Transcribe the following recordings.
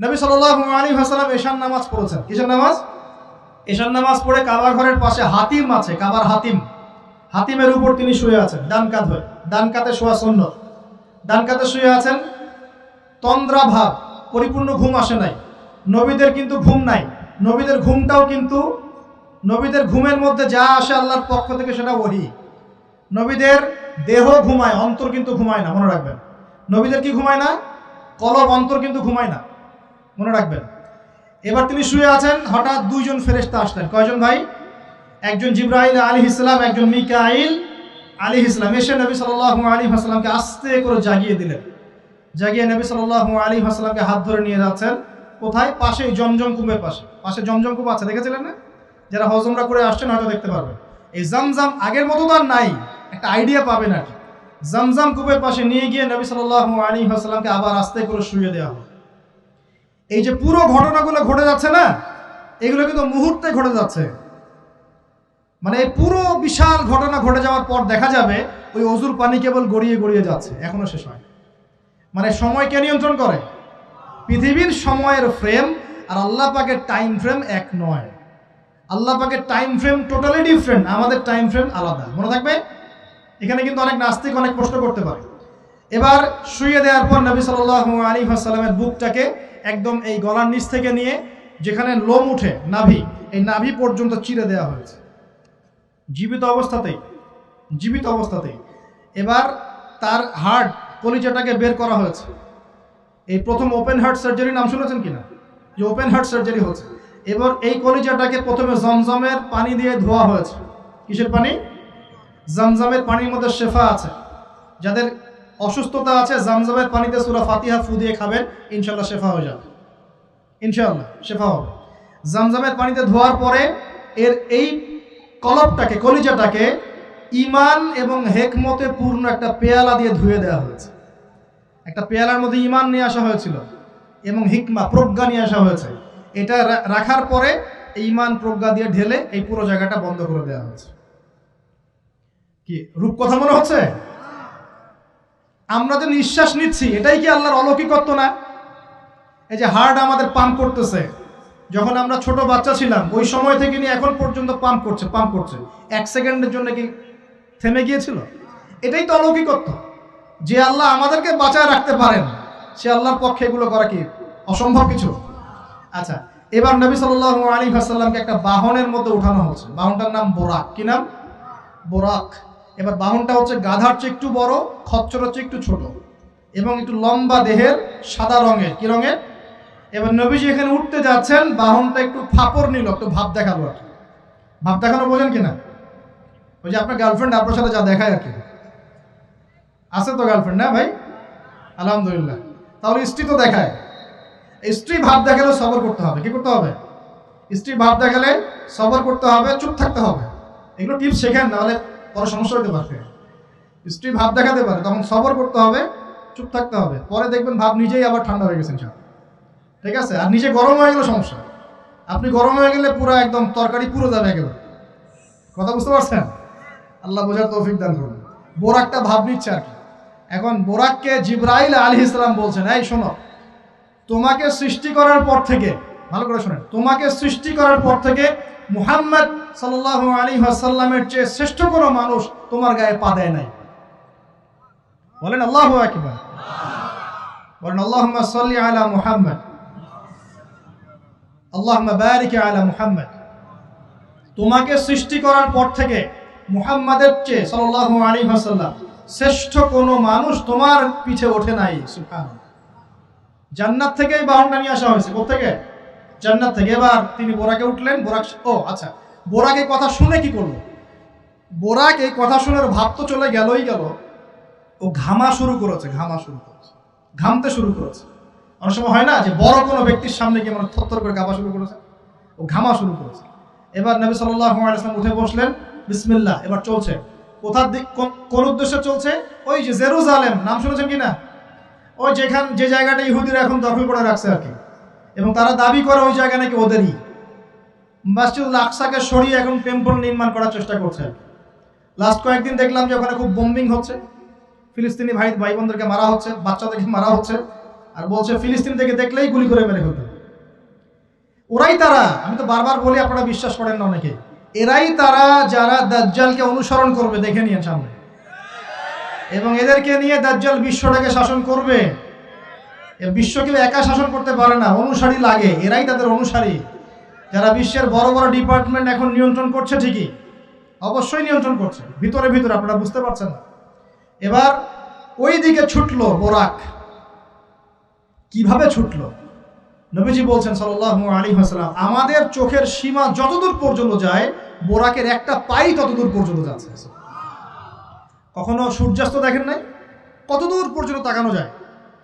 নবী সাল্লাল্লাহু আলাইহি ওয়াসাল্লাম এশার নামাজ পড়েছেন। কিসের নামাজ? এশার নামাজ পড়ে কাবা ঘরের পাশে হাতিম আছে, কাবার হাতিম, হাতিমের উপর তিনি শুয়ে আছেন ডান কাত হয়ে। ডান কাতে শোয়া সুন্নত। ডান কাতে শুয়ে আছেন, তন্দ্রা ভাব, পরিপূর্ণ ঘুম আসে নাই। নবীদের কিন্তু ঘুম নাই। নবীদের ঘুমটাও কিন্তু, নবীদের ঘুমের মধ্যে যা আসে আল্লাহর পক্ষ থেকে সেটা ওহী। নবীদের দেহ ঘুমায়, অন্তর কিন্তু ঘুমায় না, মনে রাখবেন। নবীদের কি ঘুমায় না? কলব, অন্তর কিন্তু ঘুমায় না, মনে রাখবেন। এবার তিনি শুয়ে আছেন, হঠাৎ দুইজন ফেরেশতা আসলেন। কয়জন ভাই? একজন জিবরাইল আলাইহিস সালাম, একজন মিকাইল আলাইহিস সালাম। এসে নবী সাল্লাল্লাহু আলাইহি ওয়াসাল্লামকে আস্তে করে জাগিয়ে দিলেন। জাগিয়ে নবী সাল্লাল্লাহু আলাইহি ওয়াসাল্লামকে হাত ধরে নিয়ে যাচ্ছেন। কোথায়? পাশেই জমজম কূপের পাশে। পাশে জমজম কূপ আছে, দেখেছিলেন না? যারা হজ উমরা করে আসছেন হয়তো দেখতে পারবেন। এই জমজম আগের মতো তো আর নাই, একটা আইডিয়া পাবেন আর কি। জমজম কূপের পাশে নিয়ে গিয়ে নবী সাল্লাল্লাহু আলাইহি ওয়াসাল্লামকে আবার আস্তে করে শুইয়ে দেওয়া হয়। এই যে পুরো ঘটনাগুলো ঘটে যাচ্ছে না, এগুলো কিন্তু মুহূর্তে ঘটে যাচ্ছে। মানে এই পুরো বিশাল ঘটনা ঘটে যাওয়ার পর দেখা যাবে ওই অজুর পানি কেবল গড়িয়ে গড়িয়ে যাচ্ছে, এখনো শেষ হয়। মানে সময় কে নিয়ন্ত্রণ করে? পৃথিবীর সময়ের ফ্রেম আর আল্লাহ পাকের টাইম ফ্রেম এক নয়। আল্লাহ পাকের টাইম ফ্রেম টোটালি ডিফারেন্ট, আমাদের টাইম ফ্রেম আলাদা, মনে থাকবে। এখানে কিন্তু অনেক নাস্তিক অনেক প্রশ্ন করতে পারে। এবার শুইয়ে দেওয়ার পর নবী সাল্লাল্লাহু আলাইহি ওয়াসাল্লামের বুকটাকে একদম এই গলার নিচ থেকে নিয়ে যেখানে লোম উঠে নাভি, এই নাভি পর্যন্ত চিরে দেওয়া হয়েছে, জীবিত অবস্থাতেই, জীবিত অবস্থাতেই। এবার তার হার্ট, কলিজাটাকে বের করা হয়েছে। এই প্রথম ওপেন হার্ট সার্জারি নাম শুনেছেন কিনা? যে ওপেন হার্ট সার্জারি হচ্ছে। এবার এই কলিজাটাকে প্রথমে জমজমের পানি দিয়ে ধোয়া হয়েছে। কিসের পানি? জমজমের পানির মধ্যে শেফা আছে। যাদের অসুস্থতা আছে জমজমের পানিতে সূরা ফাতিহা ফু দিয়ে খাবেন, ইনশাআল্লাহ শেফা হয়ে যাবে, ইনশাআল্লাহ শেফা হবে। জমজমের পানিতে ধোয়ার পরে এর এই কলবটাকে, কলিজাটাকে ঈমান এবং হিকমতে পূর্ণ একটা পেয়ালা দিয়ে ধুয়ে দেওয়া হয়েছে। একটা পেয়ালার মধ্যে ঈমান নিয়ে আসা হয়েছিল এবং হিকমা, প্রজ্ঞা নিয়ে আসা হয়েছে। এটা রাখার পরে ঈমান প্রজ্ঞা দিয়ে ঢেলে এই পুরো জায়গাটা বন্ধ করে দেওয়া হয়েছে। কি রূপকথা মনে হচ্ছে? আমরা যে নিঃশ্বাস নিচ্ছি এটাই কি আল্লাহর অলৌকিকত্ব না? এই যে হার্ট আমাদের পাম্প করতেছে, যখন আমরা ছোট বাচ্চা ছিলাম ওই সময় থেকে নিয়ে এখন পর্যন্ত পাম্প করছে, পাম্প করছে। 1 সেকেন্ডের জন্য কি থেমে গিয়েছিল? এটাই তো অলৌকিকত্ব। যে আল্লাহ আমাদেরকে বাঁচায় রাখতে পারেন, সে আল্লাহর পক্ষে এগুলো করা কি অসম্ভব কিছু? আচ্ছা, এবার নবী সাল্লাল্লাহু আলাইহি ওয়াসাল্লামকে একটা বাহনের মধ্যে উঠানো হচ্ছে। বাহনটার নাম বোরাক। কি নাম? বোরাক। এবার বাহনটা হচ্ছে গাধার চেয়ে একটু বড়, খচ্চরের চেয়ে একটু ছোট এবং একটু লম্বা দেহের, সাদা রঙের। কি রঙের? এবার নবীজি এখানে উঠতে যাচ্ছেন, বাহনটা একটু ফাপড় নিল, একটু ভাব দেখালো আর কি। ভাব দেখানো বোঝেন কিনা? ওই যে আপনার গার্লফ্রেন্ড আপনার সাথে যা দেখায় আর কি। আছে তো গার্লফ্রেন্ড, না ভাই? আলহামদুলিল্লাহ। তাহলে স্ত্রী তো দেখায়। স্ত্রী ভাব দেখালে সবর করতে হবে। কি করতে হবে? স্ত্রী ভাব দেখালে সবর করতে হবে, চুপ থাকতে হবে। এগুলো টিপস শেখেন, নাহলে পরে সমস্যা হতে পারে। স্ত্রী ভাব দেখাতে পারে, তখন সবর করতে হবে, চুপ থাকতে হবে। পরে দেখবেন ভাব নিজেই আবার ঠান্ডা হয়ে গেছেন, ঠিক আছে? আর নিজে গরম হয়ে গেলে সমস্যা। আপনি গরম হয়ে গেলে পুরো একদম তরকারি পুরো যাবে একেবারে। কথা বুঝতে পারছেন? আল্লাহ বোঝার তৌফিক দান করুন। বোরাকটা ভাব নিচ্ছে আর কি। এখন বোরাককে জিবরাইল আলাইহিস সালাম বলছেন, এই শোনো, তোমাকে সৃষ্টি করার পর থেকে, ভালো করে শোনেন, তোমাকে সৃষ্টি করার পর থেকে মুহাম্মদ সাল্লাল্লাহু আলাইহি ওয়াসাল্লামের চেয়ে শ্রেষ্ঠ কোনো মানুষ তোমার গায়ে পা দেয় নাই। বলেন আল্লাহু আকবার। বলেন আল্লাহুম্মা সাল্লি আলা মুহাম্মদ, আল্লাহুম্মা বারিক আলা মুহাম্মদ। তোমাকে সৃষ্টি করার পর থেকে মুহাম্মাদের চেয়ে সাল্লাল্লাহু আলাইহি ওয়াসাল্লাম শ্রেষ্ঠ কোনো মানুষ তোমার পিছে ওঠে নাই। সুবহানাল্লাহ। জান্নাত থেকেই বাহনটা নিয়ে আসা হয়েছে। কোত্থেকে? জান্নাত থেকে। এবার তিনি বোরাকে উঠলেন। বোরাক, ও আচ্ছা, বোরাক এই কথা শুনে কি করলো? বোরাক এই কথা শুনে ভাব তো চলে গেলই গেল, ও ঘামা শুরু করেছে, ঘামা শুরু করেছে, ঘামতে শুরু করেছে। অনেক সময় হয় না যে বড় কোনো ব্যক্তির সামনে গিয়ে মানে থরথর করে কাঁপা শুরু করেছে, ও ঘামা শুরু করেছে। এবার নবী সাল্লাল্লাহু আলাইহি ওয়াসাল্লাম উঠে বসলেন, বিসমিল্লাহ। এবার চলছে। কোথার দিক, কোন উদ্দেশ্যে চলছে? ওই যে জেরুজালেম, নাম শুনেছেন কিনা? ওই যে জায়গাটা ইহুদিরা এখন দখল করে রাখছে আর কি, এবং তারা দাবি করে ওই জায়গা নাকি ওদেরই। মসজিদুল আকসাকে সরিয়ে এখন টেম্পল নির্মাণ করার চেষ্টা করছে। লাস্ট কয়েকদিন দেখলাম যে ওখানে খুব বোম্বিং হচ্ছে, ফিলিস্তিনি ভাই বোনদেরকে মারা হচ্ছে, বাচ্চাদেরকে মারা হচ্ছে। আর বলছে ফিলিস্তিন থেকে দেখলেই গুলি করে মেরে ফেলবে। ওরাই তারা, আমি তো বারবার বলি, আপনারা বিশ্বাস করেন না অনেকে, এরাই তারা যারা দাজ্জালকে অনুসরণ করবে, দেখে নিয়ে সামনে, এবং এদেরকে নিয়ে দাজ্জাল বিশ্বটাকে শাসন করবে। বিশ্ব কেউ একা শাসন করতে পারে না, অনুসারী লাগে, এরাই তাদের অনুসারী, যারা বিশ্বের বড় বড় ডিপার্টমেন্ট এখন নিয়ন্ত্রণ করছে। ঠিকই, অবশ্যই নিয়ন্ত্রণ করছে, ভিতরে ভিতরে, আপনারা বুঝতে পারছেন না। এবার ওই দিকে ছুটলো বোরাক। কিভাবে ছুটলো? নবীজি বলছেন সাল্লাল্লাহু আলাইহি ওয়াসাল্লাম, আমাদের চোখের সীমা যতদূর পর্যন্ত যায়, বোরাকের একটা পাই ততদূর পর্যন্ত যাচ্ছে। কখনো সূর্যাস্ত দেখেন নাই? কতদূর পর্যন্ত তাকানো যায়?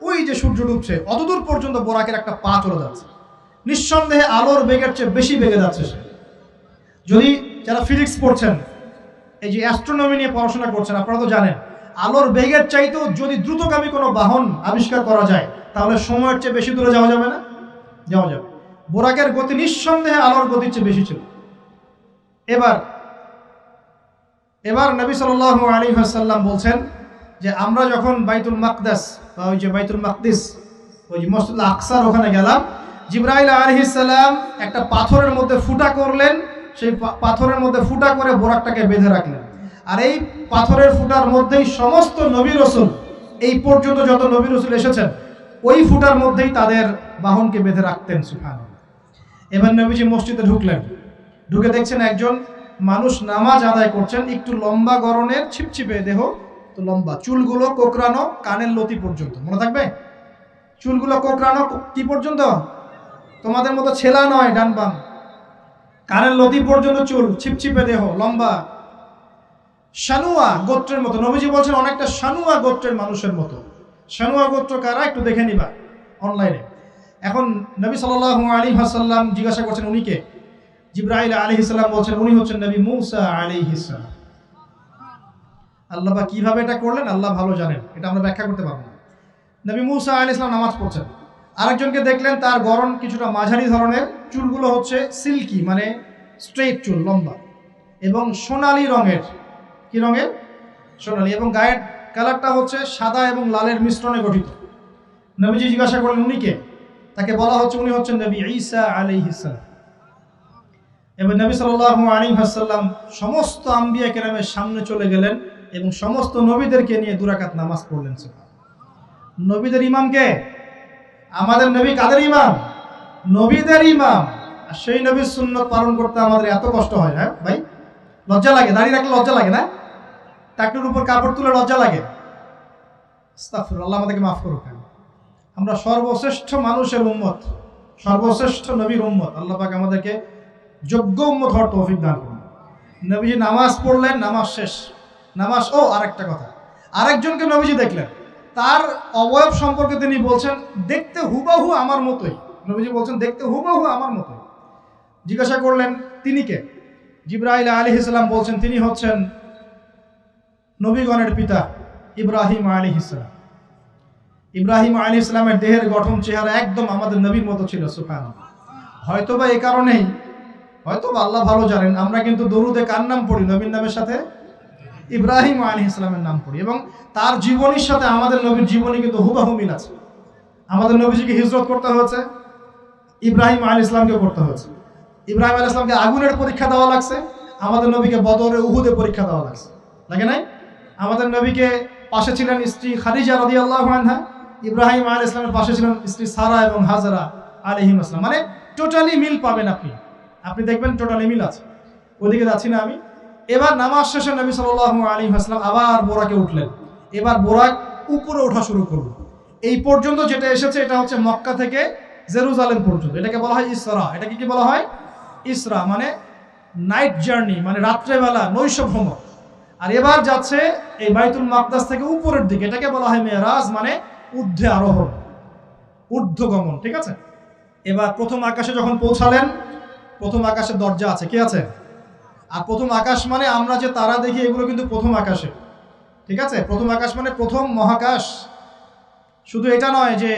ওই যে সূর্য ডুবছে, অতদূর পর্যন্ত বোরাকের একটা পা চলে যাচ্ছে। নিঃসন্দেহে আলোর বেগের চেয়ে বেশি বেগে যাচ্ছে সে। যদি যারা ফিজিক্স পড়ছেন, এই যে অ্যাস্ট্রোনমি নিয়ে পড়াশোনা করছেন, আপনারা তো জানেন, আলোর বেগের চাইতেও যদি দ্রুতগামী কোনো বাহন আবিষ্কার করা যায়, তাহলে সময়ের চেয়ে বেশি দূরে যাওয়া যাবে না? যাওয়া যাবে। বোরাকের গতি নিঃসন্দেহে আলোর গতির চেয়ে বেশি ছিল। এবার নবী সাল্লাল্লাহু আলাইহি ওয়াসাল্লাম বলছেন যে আমরা যখন বাইতুল মাকদাস, বা ওই যে বাইতুল মাকদিস, ওই যে মসজিদুল আকসার ওখানে গেলাম, জিবরাইল আলাইহিস সালাম একটা পাথরের মধ্যে ফুটা করলেন, সেই পাথরের মধ্যে ফুটা করে বোরাকটাকে বেঁধে রাখলেন। আর এই পাথরের ফুটার মধ্যেই সমস্ত নবী রাসূল, এই পর্যন্ত যত নবী রাসূল এসেছেন, ওই ফুটার মধ্যেই তাদের বাহনকে বেঁধে রাখতেন। সুবহানাল্লাহ। এবার নবীজি মসজিদে ঢুকলেন, ঢুকে দেখছেন একজন মানুষ নামাজ আদায় করছেন, একটু লম্বা গড়নের, ছিপছিপে দেহ, তো লম্বা, চুলগুলো কোকড়ানো কানের লতি পর্যন্ত। মনে থাকবে, চুলগুলো কোকড়ানো কি পর্যন্ত? তোমাদের মতো ছেলা নয় ডান বাম, কানের লতি পর্যন্ত চুল, ছিপছিপে দেহ, লম্বা, শানুয়া গোত্রের মতো। নবীজি বলছেন অনেকটা শানুয়া গোত্রের মানুষের মতো। শানুয়া গোত্র কারা একটু দেখে নিবা অনলাইনে। এখন নবী সাল্লাল্লাহু আলাইহি ওয়াসাল্লাম জিজ্ঞাসা করছেন উনি কে? জিবরাইল আলাইহিস সালাম বলছেন উনি হচ্ছেন নবী মূসা আলাইহিস সালাম। আল্লাহ বা কিভাবে এটা করলেন আল্লাহ ভালো জানেন, এটা আমরা ব্যাখ্যা করতে পারবো না। নবী মূসা আলাইহিস সালাম নামাজ পড়ছেন, আরেকজনকে দেখলেন তার গড়ন কিছুটা মাঝারি ধরনের, চুলগুলো হচ্ছে সিল্কি, মানে স্ট্রেট চুল, লম্বা, এবং সোনালী রঙের। কি রঙের? সোনালী। এবং গায়ের কালারটা হচ্ছে সাদা এবং লালের মিশ্রণে গঠিত। নবীজি জিজ্ঞাসা করলেন উনি কে? তাকে বলা হচ্ছে উনি হচ্ছেন নবী ঈসা আলাইহিস সালাম। এবং নবী সাল্লাল্লাহু আলাইহি ওয়াসাল্লাম সমস্ত আম্বিয়া কেরামের সামনে চলে গেলেন এবং সমস্ত নবীদেরকে নিয়ে 2 রাকাত নামাজ পড়লেন। নবীদের ইমাম কে? আমাদের নবী কাদের ইমাম? নবীদের ইমাম। আর সেই নবীর সুন্নাত পালন করতে আমাদের এত কষ্ট হয় না ভাই? লজ্জা লাগে? দাঁড়িয়ে রাখলে লজ্জা লাগে না? টাকনুর উপর কাপড় তুলে লজ্জা লাগে? আস্তাগফিরুল্লাহ, আল্লাহ আমাদেরকে মাফ করুক। আমরা সর্বশ্রেষ্ঠ মানুষের উম্মত, সর্বশ্রেষ্ঠ নবীর উম্মত। আল্লাহ পাক আমাদেরকে যোগ্য উম্মত হওয়ার তৌফিক দান করুন। নবীজি নামাজ পড়লেন, নামাজ শেষ। নামাজ, ও আরেকটা কথা, আরেকজনকে নবীজি দেখলেন, তার অবয়ব সম্পর্কে তিনি বলছেন দেখতে হুবাহু আমার মতোই। নবীজি বলছেন দেখতে হুবাহু আমার মতোই। জিজ্ঞাসা করলেন তিনি কে? জিবরাইল আলাইহিস সালাম বলছেন তিনি হচ্ছেন নবীগণের পিতা ইব্রাহিম আলাইহিস সালাম। ইব্রাহিম আলাইহিস সালামের দেহের গঠন, চেহারা একদম আমাদের নবীর মতো ছিল। সুবহানাল্লাহ। হয়তোবা এই কারণেই, হয়তোবা আল্লাহ ভালো জানেন, আমরা কিন্তু দরুদে কার নাম পড়ি? নবীর নামের সাথে ইব্রাহিম আলাইহিস সালামের নাম পড়ি, এবং তার জীবনীর সাথে আমাদের নবীর জীবনী কিন্তু হুবহু মিল আছে। আমাদের নবীজিকে হিজরত করতে হয়েছে, ইব্রাহিম আলাইহিস সালামকে করতে হয়েছে। ইব্রাহিম আলাইহিস সালামকে আগুনের পরীক্ষা দেওয়া লাগছে, আমাদের নবীকে বদরে উহুদে পরীক্ষা দেওয়া লাগছে, লাগে নাই? আমাদের নবীকে পাশে ছিলেন স্ত্রী খাদিজা রাদিয়াল্লাহু আনহা, ইব্রাহিম আলাইহিস সালামের পাশে ছিলেন স্ত্রী সারা এবং হাজারা আলাইহিম আসসালাম। মানে টোটালি মিল পাবেন আপনি দেখবেন টোটালি মিল আছে। ওদিকে যাচ্ছি না আমি। এবার নামাজ শেষে নবী সাল্লাল্লাহু আলাইহি ওয়াসাল্লাম আবার বোরাকে উঠলেন। এবার বোরাক উপরে ওঠা শুরু করলো। এই পর্যন্ত যেটা এসেছে এটা হচ্ছে মক্কা থেকে জেরুজালেম পর্যন্ত, এটাকে বলা হয় ইসরা। এটাকে কি বলা হয়? ইসরা, মানে নাইট জার্নি, মানে রাত্রেবেলা নৈশ ভ্রমণ। আর এবার যাচ্ছে এই বাইতুল মাকদাস থেকে উপরের দিকে, এটাকে বলা হয় মেরাজ, মানে ঊর্ধ্বে আরোহণ, ঊর্ধ্বগমন। ঠিক আছে? এবার প্রথম আকাশে যখন পৌঁছালেন, প্রথম আকাশে দরজা আছে, কি আছে? আর প্রথম আকাশ মানে আমরা যে তারা দেখি এগুলো কিন্তু প্রথম আকাশে। ঠিক আছে? প্রথম আকাশ মানে প্রথম মহাকাশ। শুধু এটা নয় যে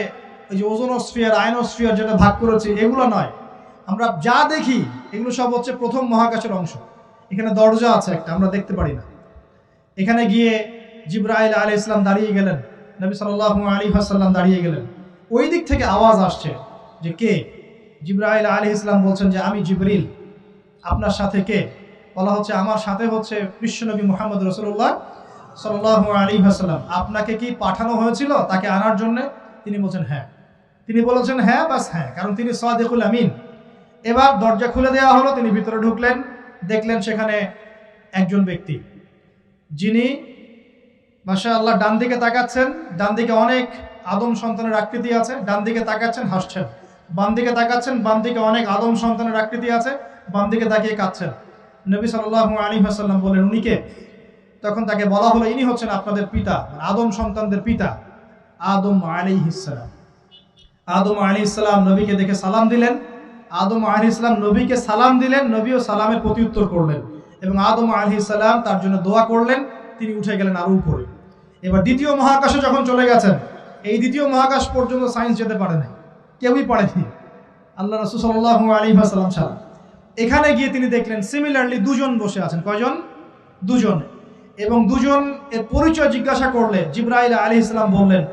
ওই যে ওজোনোস্ফিয়ার, আয়নোস্ফিয়ার যেটা ভাগ করেছে এগুলো নয়, আমরা যা দেখি এগুলো সব হচ্ছে প্রথম মহাকাশের অংশ। এখানে দরজা আছে একটা, আমরা দেখতে পারি না। এখানে গিয়ে জিবরাইল আলাইহিস সালাম দাঁড়িয়ে গেলেন, নবী সাল্লাল্লাহু আলাইহি ওয়াসাল্লাম দাঁড়িয়ে গেলেন। ওই দিক থেকে আওয়াজ আসছে যে কে? জিবরাইল আলাইহিস সালাম বলছেন যে আমি জিবরিল। আপনার সাথে কে? বলা হচ্ছে আমার সাথে হচ্ছে বিশ্বনবী মুহাম্মদ রাসূলুল্লাহ সাল্লাল্লাহু আলাইহি ওয়াসাল্লাম। আপনাকে কি পাঠানো হয়েছিল তাকে আনার জন্য? তিনি বলছেন হ্যাঁ। তিনি বলেছেন হ্যাঁ, বাস হ্যাঁ, কারণ তিনি সাদিকুল আমিন। এবার দরজা খুলে দেওয়া হলো, তিনি ভিতরে ঢুকলেন, দেখলেন সেখানে একজন ব্যক্তি যিনি মাশাআল্লাহ ডান দিকে তাকাচ্ছেন, ডান দিকে অনেক আদম সন্তানের আকৃতি আছে, ডান দিকে তাকাচ্ছেন হাসছেন, বাম দিকে তাকাচ্ছেন, বাম দিকে অনেক আদম সন্তানের আকৃতি আছে, বাম দিকে তাকিয়ে কাঁদছেন। নবী সাল্লাল্লাহু আলাইহি ওয়াসাল্লাম বললেন উনি কে? তখন তাকে বলা হলো ইনি হচ্ছেন আপনাদের পিতা, আদম সন্তানদের পিতা আদম আলাইহিস সালাম। আদম আলাইহিস সালাম নবীকে দেখে সালাম দিলেন। আদম আলাইহিস সালাম নবীকে সালাম দিলেন, নবীও সালামের প্রত্যুত্তর করলেন এবং আদম আলাইহিস সালাম তার জন্য দোয়া করলেন। তিনি উঠে গেলেন আরো উপরে। এবার দ্বিতীয় মহাকাশে যখন চলে গেছেন, এই দ্বিতীয় মহাকাশ পর্যন্ত সায়েন্স যেতে পারে নাই, কেউই পারেনি আল্লাহ রাসূল সাল্লাল্লাহু আলাইহি ওয়াসাল্লাম ছাড়া। এখানে গিয়ে তিনি দেখলেন সিমিলারলি দুজন বসে আছেন। কয়জন? দুজন। এবং দুজন এর পরিচয় জিজ্ঞাসা করলে জিবরাইল আলাইহিস সালাম বললেন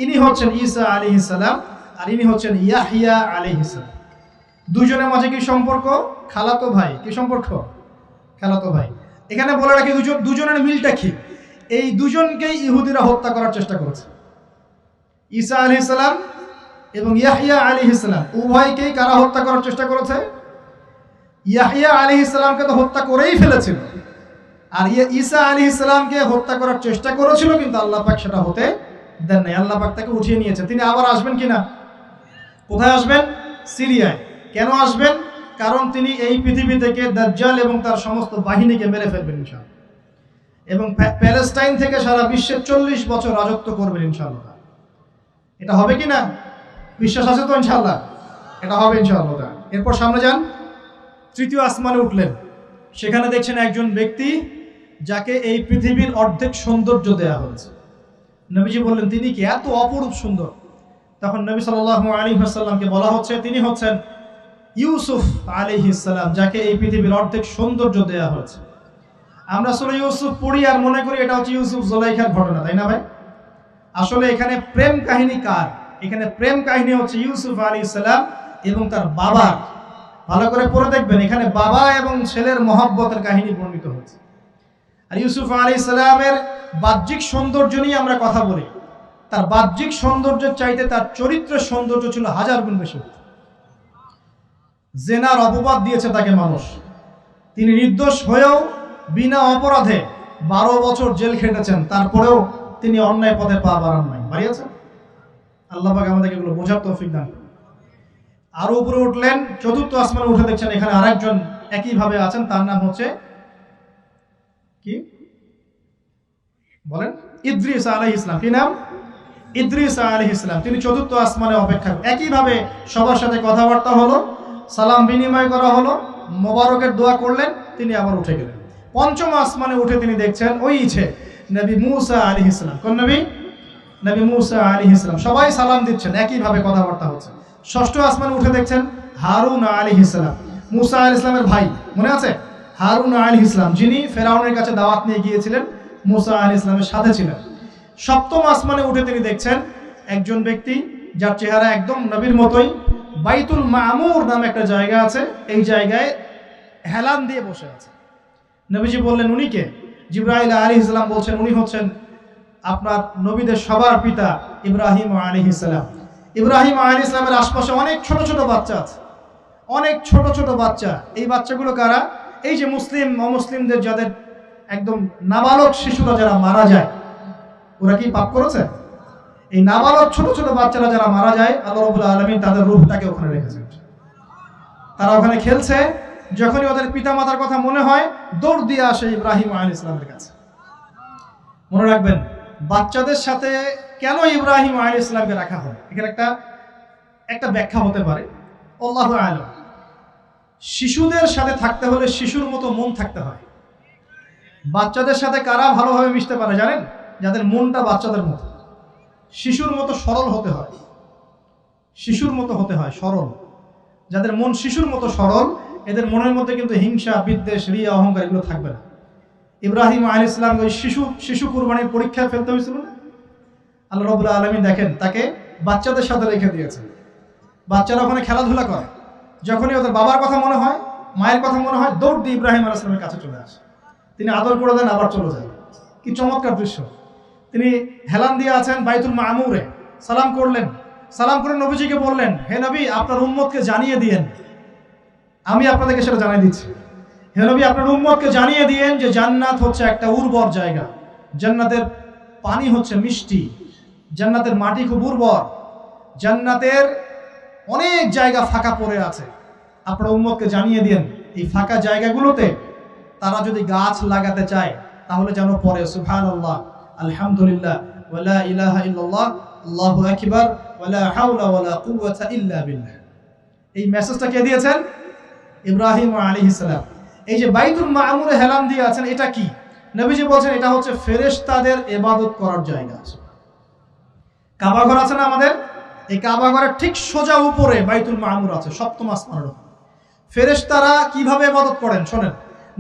ইনি হচ্ছেন ঈসা আলাইহিস সালাম আর ইনি হচ্ছেন ইয়াহইয়া আলাইহিস সালাম। দুজনের মাঝে কি সম্পর্ক? খালাতো ভাই। কি সম্পর্ক? খালাতো ভাই। এখানে বলে রাখি দুজনের মিলটা কি? এই দুজনকেই ইহুদিরা হত্যা করার চেষ্টা করেছে। ঈসা আলাইহিস সালাম এবং ইয়াহইয়া আলাইহিস সালাম উভয়কেই কারা হত্যা করার চেষ্টা করেছে? ইয়াহইয়া আলাইহিস সালামকে তো হত্যা করেই ফেলেছিল, আর ঈসা আলাইহিস সালামকে হত্যা করার চেষ্টা করেছিল, কিন্তু আল্লাহ পাক সেটা হতে দেন নাই। আল্লাহ পাক তাকে উঠিয়ে নিয়েছে। তিনি আবার আসবেন কিনা? কোথায় আসবেন? সিরিয়ায়। কেন আসবেন? কারণ তিনি এই পৃথিবী থেকে দাজ্জাল এবং তার সমস্ত বাহিনীকে মেরে ফেলবেন ইনশাআল্লাহ, এবং প্যালেস্টাইন থেকে সারা বিশ্বে 40 বছর রাজত্ব করবেন ইনশাআল্লাহ। এটা হবে কিনা? বিশ্বাস আছে তো ইনশাআল্লাহ? এটা হবে ইনশাআল্লাহ। এরপর সামনে যান, তৃতীয় আসমানে উঠলেন। সেখানে দেখছেন একজন ব্যক্তি যাকে এই পৃথিবীর অর্ধেক সৌন্দর্য দেয়া হয়েছে। নবীজি বললেন তিনি কি? এত অপরূপ সুন্দর। তখন নবী সাল্লাল্লাহু আলাইহি ওয়াসাল্লামকে বলা হচ্ছে তিনি হচ্ছেন ইউসুফ আলাইহিস সালাম, যাকে এই পৃথিবীর অর্ধেক সৌন্দর্য দেয়া হয়েছে। আমরা সূরা ইউসুফ পড়ি আর মনে করি এটা হচ্ছে ইউসুফ জুলাইখার ঘটনা, তাই না ভাই? আসলে এখানে প্রেম কাহিনী কার? এখানে প্রেম কাহিনী হচ্ছে ইউসুফ আলাইহিস সালাম এবং তার বাবার। ভালো করে পড়ে দেখবেন, এখানে বাবা এবং ছেলের মহব্বতের কাহিনী বর্ণিত হয়েছে। আর ইউসুফ আলাইহিস সালামের বাহ্যিক সৌন্দর্য নিয়ে আমরা কথা বলি, তার বাহ্যিক সৌন্দর্যের চাইতে তার চরিত্রের সৌন্দর্য ছিল 1000 গুণ বেশি। জেনার অপবাদ দিয়েছে তাকে মানুষ, তিনি নির্দোষ হয়েও বিনা অপরাধে 12 বছর জেল খেটেছেন, তারপরেও তিনি অন্যায় পথে পা বাড়ান নাই। বাড়িয়েছেন? আল্লাহ পাক আমাদেরকে এগুলো বোঝার তৌফিক দান করুন। আরো উপরে উঠলেন, চতুর্থ আসমানে উঠে দেখছেন এখানে আরেকজন একইভাবে আছেন, তার নাম হচ্ছে কি বলেন? ইদ্রিস আলাইহিস সালাম। কি নাম? ইদ্রিস আলাইহিস সালাম। তিনি চতুর্থ আসমানে অপেক্ষা। একইভাবে সবার সাথে কথাবার্তা হলো, সালাম বিনিময় করা হলো, মোবারকের দোয়া করলেন, তিনি আবার উঠে গেলেন। পঞ্চম আসমানে উঠে তিনি দেখছেন ওই ইচ্ছে নবী মুসা আলাইহিস সালাম। কোন নবী? নবী মুসা আলাইহিস সালাম। সবাই সালাম দিচ্ছেন, একইভাবে কথাবার্তা হচ্ছে। ষষ্ঠ আসমানে উঠে দেখছেন হারুন আলাইহিস সালাম, মুসা আলাইহিস সালামের ভাই, মনে আছে? হারুন আলাইহিস সালাম, যিনি ফেরাউনের কাছে দাওয়াত নিয়ে গিয়েছিলেন, মুসা আলাইহিস সালামের সাথে ছিলেন। সপ্তম আসমানে উঠে তিনি দেখছেন একজন ব্যক্তি যার চেহারা একদম নবীর মতোই। বাইতুল মামুর নামে একটা জায়গা আছে, এই জায়গায় হেলান দিয়ে বসে আছে। নবীজি বললেন উনি কে? জিবরাইল আলাইহিস সালাম বলছেন উনি হচ্ছেন আপনার নবীদের সবার পিতা ইব্রাহিম আলাইহিস সালাম। ইব্রাহিম আলাইহিস সালামের আশপাশে অনেক ছোট ছোট বাচ্চা আছে, অনেক ছোট ছোট বাচ্চা। এই বাচ্চাগুলো কারা? এই যে মুসলিম অমুসলিমদের যাদের একদম নাবালক শিশুরা যারা মারা যায়, ওরা কি পাপ করেছে? এই নাবালক ছোট ছোট বাচ্চারা যারা মারা যায়, আল্লাহ রাব্বুল আলামিন তাদের রূহটাকে ওখানে রেখেছেন। তারা ওখানে খেলছে, যখনই ওদের পিতামাতার কথা মনে হয় দৌড় দিয়ে আসে ইব্রাহিম আলাইহিস সালামের কাছে। মনে রাখবেন, বাচ্চাদের সাথে কেন ইব্রাহিম আলাইহিস সালামকে রাখা হয়, এখানে একটা ব্যাখ্যা হতে পারে, আল্লাহু আ'লাম। শিশুদের সাথে থাকতে হলে শিশুর মতো মন থাকতে হয়। বাচ্চাদের সাথে কারা ভালোভাবে মিশতে পারে জানেন? যাদের মনটা বাচ্চাদের মতো, শিশুর মতো সরল হতে হয়। শিশুর মতো হতে হয়, সরল। যাদের মন শিশুর মতো সরল, এদের মনের মধ্যে কিন্তু হিংসা, বিদ্বেষ, রিয়া, অহংকার এগুলো থাকবে না। ইব্রাহিম আলাইহিস সালাম ওই শিশু কুরবানির পরীক্ষায় ফেলতে হয়েছিল না? আল্লাহ রাব্বুল আলামিন দেখেন তাকে বাচ্চাদের সাথে রেখে দিয়েছেন। বাচ্চারা ওখানে খেলাধুলা করে, যখনই ওদের বাবার কথা মনে হয়, মায়ের কথা মনে হয়, দৌড় দিয়ে ইব্রাহিম আলাইহিস সালামের কাছে চলে আসে। তিনি আদর করে দেন, আবার চলে যায়। কি চমৎকার দৃশ্য! তিনি হেলান দিয়ে আছেন বাইতুল মামুরে, সালাম করলেন, সালাম করে নবীজিকে বললেন, হে নবী, আপনার উম্মতকে জানিয়ে দিয়েন, আমি আপনাদেরকে সেটা জানিয়ে দিচ্ছি। হে নবী, আপনার উম্মতকে জানিয়ে দিয়েন যে জান্নাত হচ্ছে একটা উর্বর জায়গা, জান্নাতের পানি হচ্ছে মিষ্টি, জান্নাতের মাটি খুব উর্বর, জান্নাতের অনেক জায়গা ফাঁকা পড়ে আছে। আপনার উম্মতকে জানিয়ে দিয়েন এই ফাঁকা জায়গাগুলোতে তারা যদি গাছ লাগাতে চায় তাহলে যেন পড়ে সুবহানাল্লাহ, আলহামদুলিল্লাহ, ওয়ালা ইলাহা ইল্লাল্লাহ, আল্লাহু আকবার, ওয়ালা হাওলা ওয়ালা কুওয়াতা ইল্লা বিল্লাহ। এই মেসেজটা কে দিয়েছেন? ইব্রাহিম আলাইহিস সালাম। এই যে বাইতুল মামুরে হেলান দিয়ে আছেন, এটা কি? নবীজি বলছেন এটা হচ্ছে ফেরেশতাদের ইবাদত করার জায়গা। কাবা ঘর আছে না আমাদের, এই কাবা ঘরের ঠিক সোজা উপরে বাইতুল মামুর আছে, সপ্তম আসমানের উপরে। ফেরেশতারা কিভাবে ইবাদত করেন শোনেন।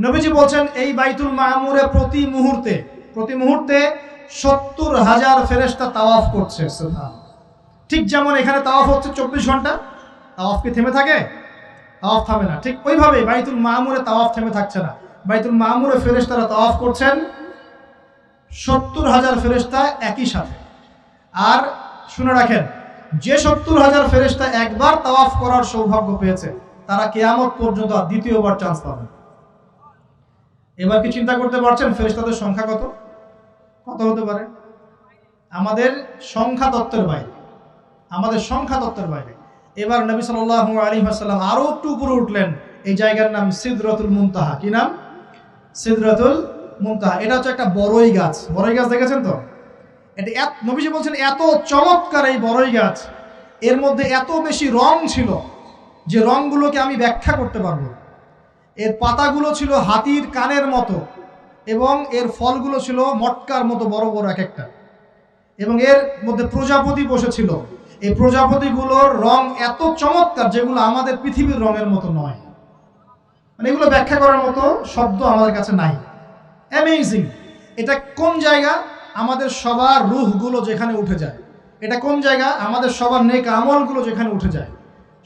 নবীজি বলছেন এই বাইতুল মামুরে প্রতি মুহূর্তে 70,000 ফেরেশতা তাওয়াফ করছে। সুবহানাল্লাহ। ঠিক যেমন এখানে তাওয়াফ হচ্ছে 24 ঘন্টা, তাওয়াফ কি থেমে থাকে? তাওয়াফ থামে না। ঠিক ওইভাবে বাইতুল মামুরে তাওয়াফ থেমে থাকছে না। বাইতুল মামুরে ফেরেশতারা তাওয়াফ করছেন 70,000 ফেরেশতা একই সাথে। আর শুনে রাখেন, যে 70,000 ফেরেশতা একবার তাওয়াফ করার সৌভাগ্য পেয়েছে তারা কিয়ামত পর্যন্ত আর দ্বিতীয়বার চান্স পাবে। এবার কি চিন্তা করতে পারছেন ফেরেশতাদের সংখ্যা কত কত হতে পারে? আমাদের সংখ্যা তত্ত্বের বাইরে। এবার নবী সাল্লাল্লাহু আলাইহি ওয়াসাল্লাম আরো একটু উপরে উঠলেন। এই জায়গার নাম সিদরাতুল মুনতাহা। কি নাম? সিদরাতুল মুনতাহা। এটা হচ্ছে একটা বড়ই গাছ দেখেছেন তো? এটা নবীজি বলছেন এত চমৎকার এই বড়ই গাছ, এর মধ্যে এত বেশি রং ছিল যে রংগুলোকে আমি ব্যাখ্যা করতে পারবো। এর পাতাগুলো ছিল হাতির কানের মতো এবং এর ফলগুলো ছিল মটকার মতো বড় বড় এক একটা, এবং এর মধ্যে প্রজাপতি বসেছিল। এই প্রজাপতিগুলোর রং এত চমৎকার যেগুলো আমাদের পৃথিবীর রঙের মতো নয়। মানে এগুলো ব্যাখ্যা করার মতো শব্দ আমাদের কাছে নাই। অ্যামেজিং! এটা কোন জায়গা? আমাদের সবার রূহগুলো যেখানে উঠে যায়। এটা কোন জায়গা? আমাদের সবার নেক আমলগুলো যেখানে উঠে যায়।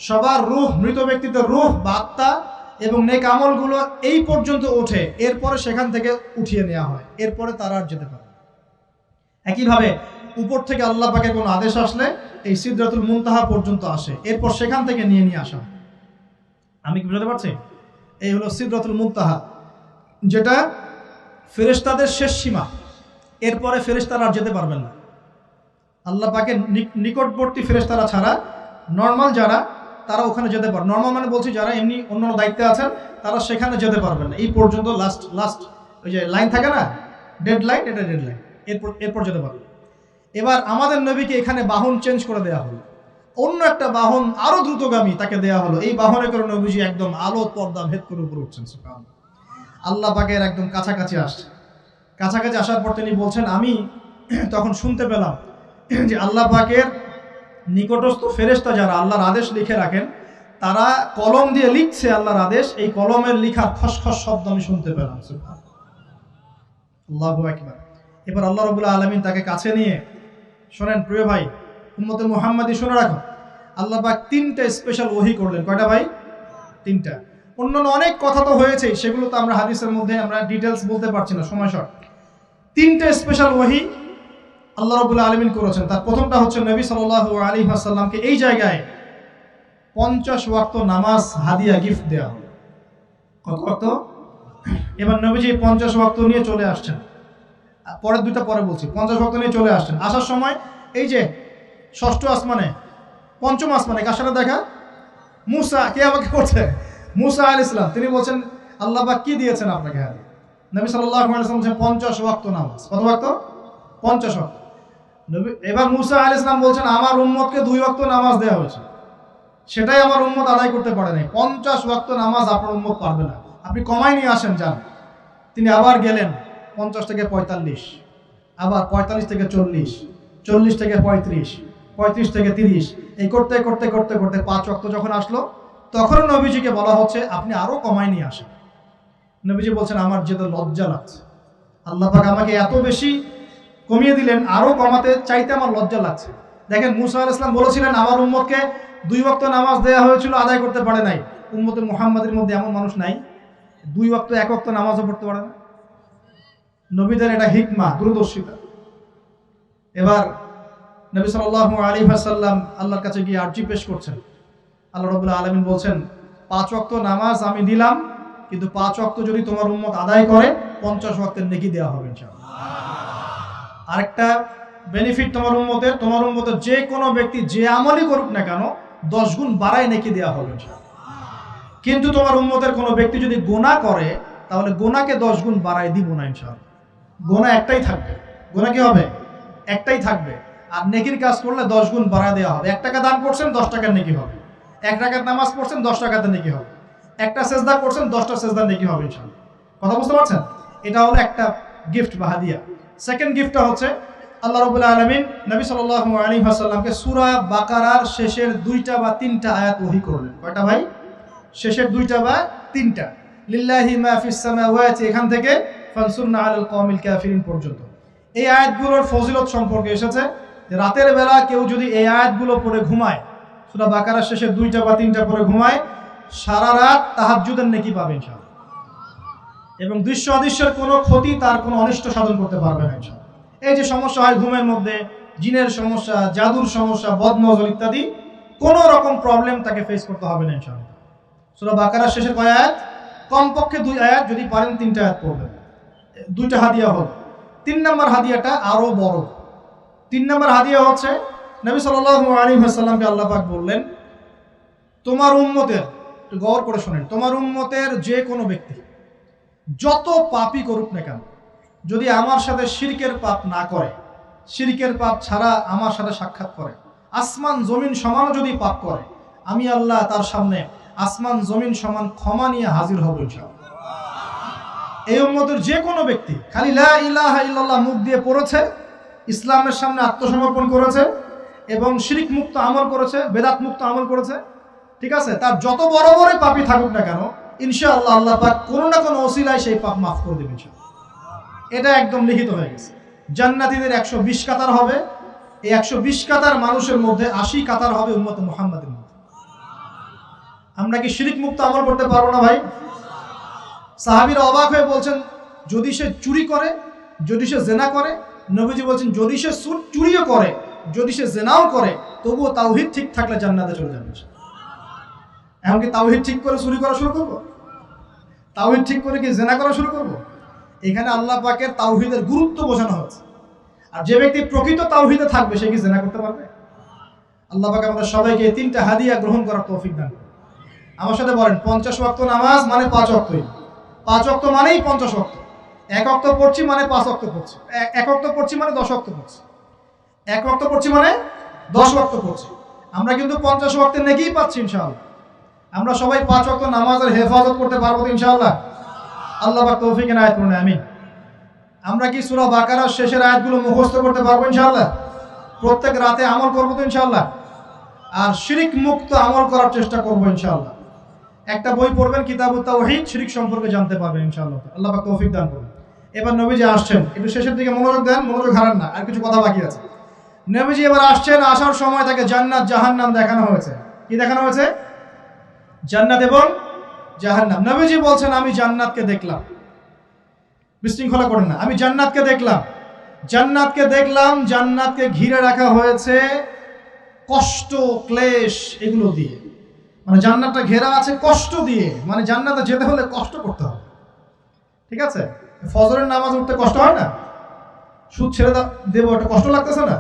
সবার রূহ, মৃত ব্যক্তিদের রূহ বা আত্মা এবং নেক আমলগুলো এই পর্যন্ত ওঠে, এরপরে সেখান থেকে উঠিয়ে নেওয়া হয়, এরপরে তারা আর যেতে পারে। একইভাবে উপর থেকে আল্লাহ পাকের কোনো আদেশ আসলে এই সিদরাতুল মুনতাহা পর্যন্ত আসে, এরপর সেখান থেকে নিয়ে আসা হয়। আমি কি বুঝতে পারছি? এই হলো সিদরাতুল মুনতাহা, যেটা ফেরেশতাদের শেষ সীমা। এরপরে ফেরেশতারা আর যেতে পারবেন না। আল্লাহ পাকের নিকটবর্তী ফেরেশতারা ছাড়া নর্মাল যারা, তারা ওখানে যেতে পারে। নর্মাল মানে বলছি যারা এমনি অন্য দায়িত্বে আছেন তারা সেখানে যেতে পারবেন না। এই পর্যন্ত লাস্ট ওই যে লাইন থাকে না, ডেড লাইন, এটা ডেড লাইন, এরপর যেতে পারবে। এবার আমাদের নবীকে এখানে বাহন চেঞ্জ করে দেওয়া হলো, অন্য একটা বাহন আরো দ্রুতগামী তাকে দেওয়া হলো। এই বাহনে করে নবীজি একদম আলো পর্দা ভেদ করে উপরে উঠছেন। সুবহানাল্লাহ। আল্লাহ পাকের একদম কাছাকাছি আসছে। কাছাকাছি আসার পর তিনি বলছেন, আমি তখন শুনতে পেলাম যে আল্লাহ পাকের নিকটস্থ ফেরেশতা যারা আল্লাহর আদেশ লিখে রাখেন, তারা কলম দিয়ে লিখছে আল্লাহর আদেশ। এই কলমের লিখার খসখস শব্দ আমি শুনতে পেলাম। সুবহানাল্লাহ, আল্লাহু আকবার। এবার আল্লাহ রাব্বুল আলামিন তাকে কাছে নিয়ে, শোনেন প্রিয় ভাই, উম্মতে মুহাম্মাদি শুনে রাখো, আল্লাহ পাক 3টা স্পেশাল ওহী করলেন। কয়টা ভাই? 3টা। অন্যান্য অনেক কথা তো হয়েছে, সেগুলো তো আমরা হাদিসের মধ্যে আমরা ডিটেলস বলতে পারছি না, সময় শর্ট। 3টে স্পেশাল ওহী আল্লাহ রাব্বুল আলামিন করেছেন। তার প্রথমটা হচ্ছে নবী সাল্লাল্লাহু আলাইহি ওয়াসাল্লামকে এই জায়গায় 50 ওয়াক্ত নামাজ হাদিয়া গিফট দেওয়া হলো। কত ওয়াক্ত? এবার নবীজি 50 ওয়াক্ত নিয়ে চলে আসছেন। পরের দুইটা পরে বলছি। 50 ওয়াক্ত নিয়ে চলে আসছেন। আসার সময় এই যে ষষ্ঠ আসমানে, পঞ্চম আসমানে কার সাথে দেখা? মুসা। কে আমাকে করছে? মুসা আলাইহিস সালাম। তিনি বলছেন, আল্লাহ পাক কি দিয়েছেন আপনাকে? হ্যাঁ, নবী সাল্লাল্লাহু আলাইহি ওয়াসাল্লাম বলছেন 50 ওয়াক্ত নামাজ। কত ওয়াক্ত? 50 ওয়াক্ত। এবার মুসা আলাইহিস সালাম বলছেন, আমার উম্মতকে 2 ওয়াক্ত নামাজ দেওয়া হয়েছে, সেটাই আমার উম্মত আদায় করতে পারে নাই। 50 ওয়াক্ত নামাজ আপনার উম্মত পারবে না, আপনি কমাই নিয়ে আসেন, যান। তিনি আবার গেলেন 50 থেকে 45, আবার 45 থেকে 40, 40 থেকে 35, 35 থেকে 30, এই করতে করতে করতে করতে 5 ওয়াক্ত যখন আসলো, তখন নবীজিকে বলা হচ্ছে আপনি আরো কমাই নিয়ে আসেন। নবীজি বলছেন, আমার যেতে লজ্জা লাগছে, আল্লাহ পাক আমাকে এত বেশি কমিয়ে দিলেন, আরো কমাতে চাইতে আমার লজ্জা লাগছে। দেখেন মুসা আলাইহিস সালাম বলেছিলেন আমার উম্মতকে 2 ওয়াক্ত নামাজ দেওয়া হয়েছিল, আদায় করতে পারে নাই। উম্মতে মুহাম্মাদের মধ্যে এমন মানুষ নাই 2 ওয়াক্ত 1 ওয়াক্ত নামাজও পড়তে পারে না। নবীদের এটা হিকমা, দূরদর্শিতা। এবার নবী সাল্লাল্লাহু আলাইহি ওয়াসাল্লাম আল্লাহর কাছে গিয়ে আরজি পেশ করছেন। আল্লাহ রাব্বুল আলামিন বলছেন 5 ওয়াক্ত নামাজ আমি দিলাম, কিন্তু 5 ওয়াক্ত যদি তোমার উম্মত আদায় করে 50 ওয়াক্তের নেকি দেওয়া হবে ইনশাআল্লাহ। আরেকটা বেনিফিট তোমার উম্মতের যে কোনো ব্যক্তি যে আমলই করুক না কেন 10 গুণ বাড়ায় নেকি দেওয়া হবে ইনশাআল্লাহ। কিন্তু তোমার উম্মতের কোনো ব্যক্তি যদি গুনাহ করে তাহলে গুনাহকে 10 গুণ বাড়ায় দিব না ইনশাআল্লাহ। গুনাহ একটাই থাকবে, গুনাহ কি হবে? একটাই থাকবে। আর নেকির কাজ করলে 10 গুণ বাড়ায় দেওয়া হবে। 1 টাকা দান করছেন 10 টাকার নেকি হবে, 1 রাকাত নামাজ পড়ছেন 10 টাকাতে নেকি হবে, একটা সেজদা করছেন 10টা সেজদার নেকি হবে ইনশাআল্লাহ। কথা বুঝতে পারছেন? এটা হলো একটা গিফট বা হাদিয়া। সেকেন্ড গিফটটা হচ্ছে আল্লাহ রাব্বুল আলামিন নবী সাল্লাল্লাহু আলাইহি ওয়াসাল্লামকে সূরা বাকারার শেষের 2টা বা 3টা আয়াত ওহী করলেন। কয়টা ভাই? শেষের 2টা বা 3টা। লিল্লাহি মা ফিস সামাওয়াতি এখান থেকে ফানসুরনা আলাল কওমিল কাফিরিন পর্যন্ত। এই আয়াতগুলোর ফজিলত সম্পর্কে এসেছে যে রাতের বেলা কেউ যদি এই আয়াতগুলো পড়ে ঘুমায়, সূরা বাকারার শেষের 2টা বা 3টা পড়ে ঘুমায়, সারা রাত তাহাজ্জুদের নেকি পাবে ইনশাআল্লাহ। এবং দৃশ্য অদৃশ্যের কোনো ক্ষতি, তার কোনো অনিষ্ট সাধন করতে পারবে না ইনশাআল্লাহ। এই যে সমস্যা হয় ঘুমের মধ্যে, জিনের সমস্যা, জাদুর সমস্যা, বদনজর ইত্যাদি, কোনো রকম প্রবলেম তাকে ফেস করতে হবে না ইনশাআল্লাহ। সূরা বাকারার শেষের কয় আয়াত? কমপক্ষে 2 আয়াত, যদি পারেন 3টা আয়াত পড়বেন। 2টা হাদিয়া হল। 3 নম্বর হাদিয়াটা আরো বড়। 3 নম্বর হাদিয়া হচ্ছে নবী সাল্লাল্লাহু আলাইহি ওয়াসাল্লামকে আল্লাহ পাক বললেন তোমার উম্মতের, একটু গৌর করে শুনেন, তোমার উম্মতের যে কোনো ব্যক্তি যত পাপই করুক না কেন, যদি আমার সাথে শিরকের পাপ না করে, শিরকের পাপ ছাড়া আমার সাথে সাক্ষাৎ করে, আসমান জমিন সমান যদি পাপ করে, আমি আল্লাহ তার সামনে আসমান জমিন সমান ক্ষমা নিয়ে হাজির হব ইনশাআল্লাহ। এই উম্মতের যে কোনো ব্যক্তি খালি লা ইলাহা ইল্লাল্লাহ মুখ দিয়ে পড়েছে, ইসলামের সামনে আত্মসমর্পণ করেছে এবং শিরক মুক্ত আমল করেছে, বেদাত মুক্ত আমল করেছে, ঠিক আছে, তার যত বড় বড় পাপই থাকুক না কেন ইনশাআল্লাহ আল্লাহ পাক কোনো না কোনো ওসিলায় সেই পাপ মাফ করে দেবেন ইনশাআল্লাহ। এটা একদম লিখিত হয়ে গেছে। জান্নাতীদের 120 কাতার হবে। এই 120 কাতার মানুষের মধ্যে 80 কাতার হবে উম্মতে মুহাম্মাদের মধ্যে। আমরা কি শিরক মুক্ত আমল করতে পারবো না ভাই? সাহাবীরা অবাক হয়ে বলছেন যদি সে চুরি করে, যদি সে জেনা করে, নবীজি বলছেন যদি সে চুরিও করে, যদি সে জেনাও করে, তবুও তাওহীদ ঠিক থাকলে জান্নাতে চলে যাবে। এখন কি তাওহীদ ঠিক করে চুরি করা শুরু করব? তাওহীদ ঠিক করে কি জেনা করা শুরু করব? এখানে আল্লাহ পাকের তাওহীদের গুরুত্ব বোঝানো হচ্ছে। আর যে ব্যক্তি প্রকৃত তাওহীদে থাকবে সে কি জেনা করতে পারবে? আল্লাহ পাক আমাদের সবাইকে 3টা হাদিয়া গ্রহণ করার তৌফিক দান করুন। আমার সাথে বলেন 50 ওয়াক্ত নামাজ মানে 5 ওয়াক্তই। 5 ওয়াক্ত মানেই 50 ওয়াক্ত। 1 ওয়াক্ত পড়ছি মানে 5 ওয়াক্ত পড়ছি। 1 ওয়াক্ত পড়ছি মানে 10 ওয়াক্ত পড়ছি। 1 ওয়াক্ত পড়ছি মানে 10 ওয়াক্ত পড়ছি। আমরা কিন্তু 50 ওয়াক্তের নেকিই পাচ্ছি ইনশাআল্লাহ। আমরা সবাই 5 ওয়াক্ত নামাজের হেফাজত করতে পারবো তো ইনশাআল্লাহ? আল্লাহ পাক তৌফিক এনায়েত করুন, আমিন। আমরা কি সূরা বাকারার শেষের আয়াতগুলো মুখস্থ করতে পারবো ইনশাআল্লাহ? প্রত্যেক রাতে আমল করবো তো ইনশাআল্লাহ? আর শিরক মুক্ত আমল করার চেষ্টা করবো ইনশাআল্লাহ। একটা বই পড়বেন কিতাবুত তাওহীদ, শিরক সম্পর্কে জানতে পারবেন ইনশাআল্লাহ। আল্লাহ পাক তৌফিক দান করুন। এবার নবীজি আসছেন, একটু শেষের দিকে মনোযোগ দেন, মনোযোগ হারান না, আর কিছু কথা বাকি আছে। নবীজি এবার আসছেন, আসার সময় তাকে জান্নাত জাহান্নাম দেখানো হয়েছে। কি দেখানো হয়েছে? জান্নাত এবং জাহান্নাম। নবীজি বলছেন আমি জান্নাতকে দেখলাম। বিশৃঙ্খলা করেন না। আমি জান্নাতকে দেখলাম, জান্নাতকে দেখলাম, জান্নাতকে ঘিরে রাখা হয়েছে কষ্ট, ক্লেশ এগুলো দিয়ে। মানে জান্নাতটা ঘেরা আছে কষ্ট দিয়ে, মানে জান্নাতে যেতে হলে কষ্ট করতে হবে। ঠিক আছে? ফজরের নামাজ উঠতে কষ্ট হয় না? সুদ ছেড়ে দেবো, এটা কষ্ট লাগতেছে না?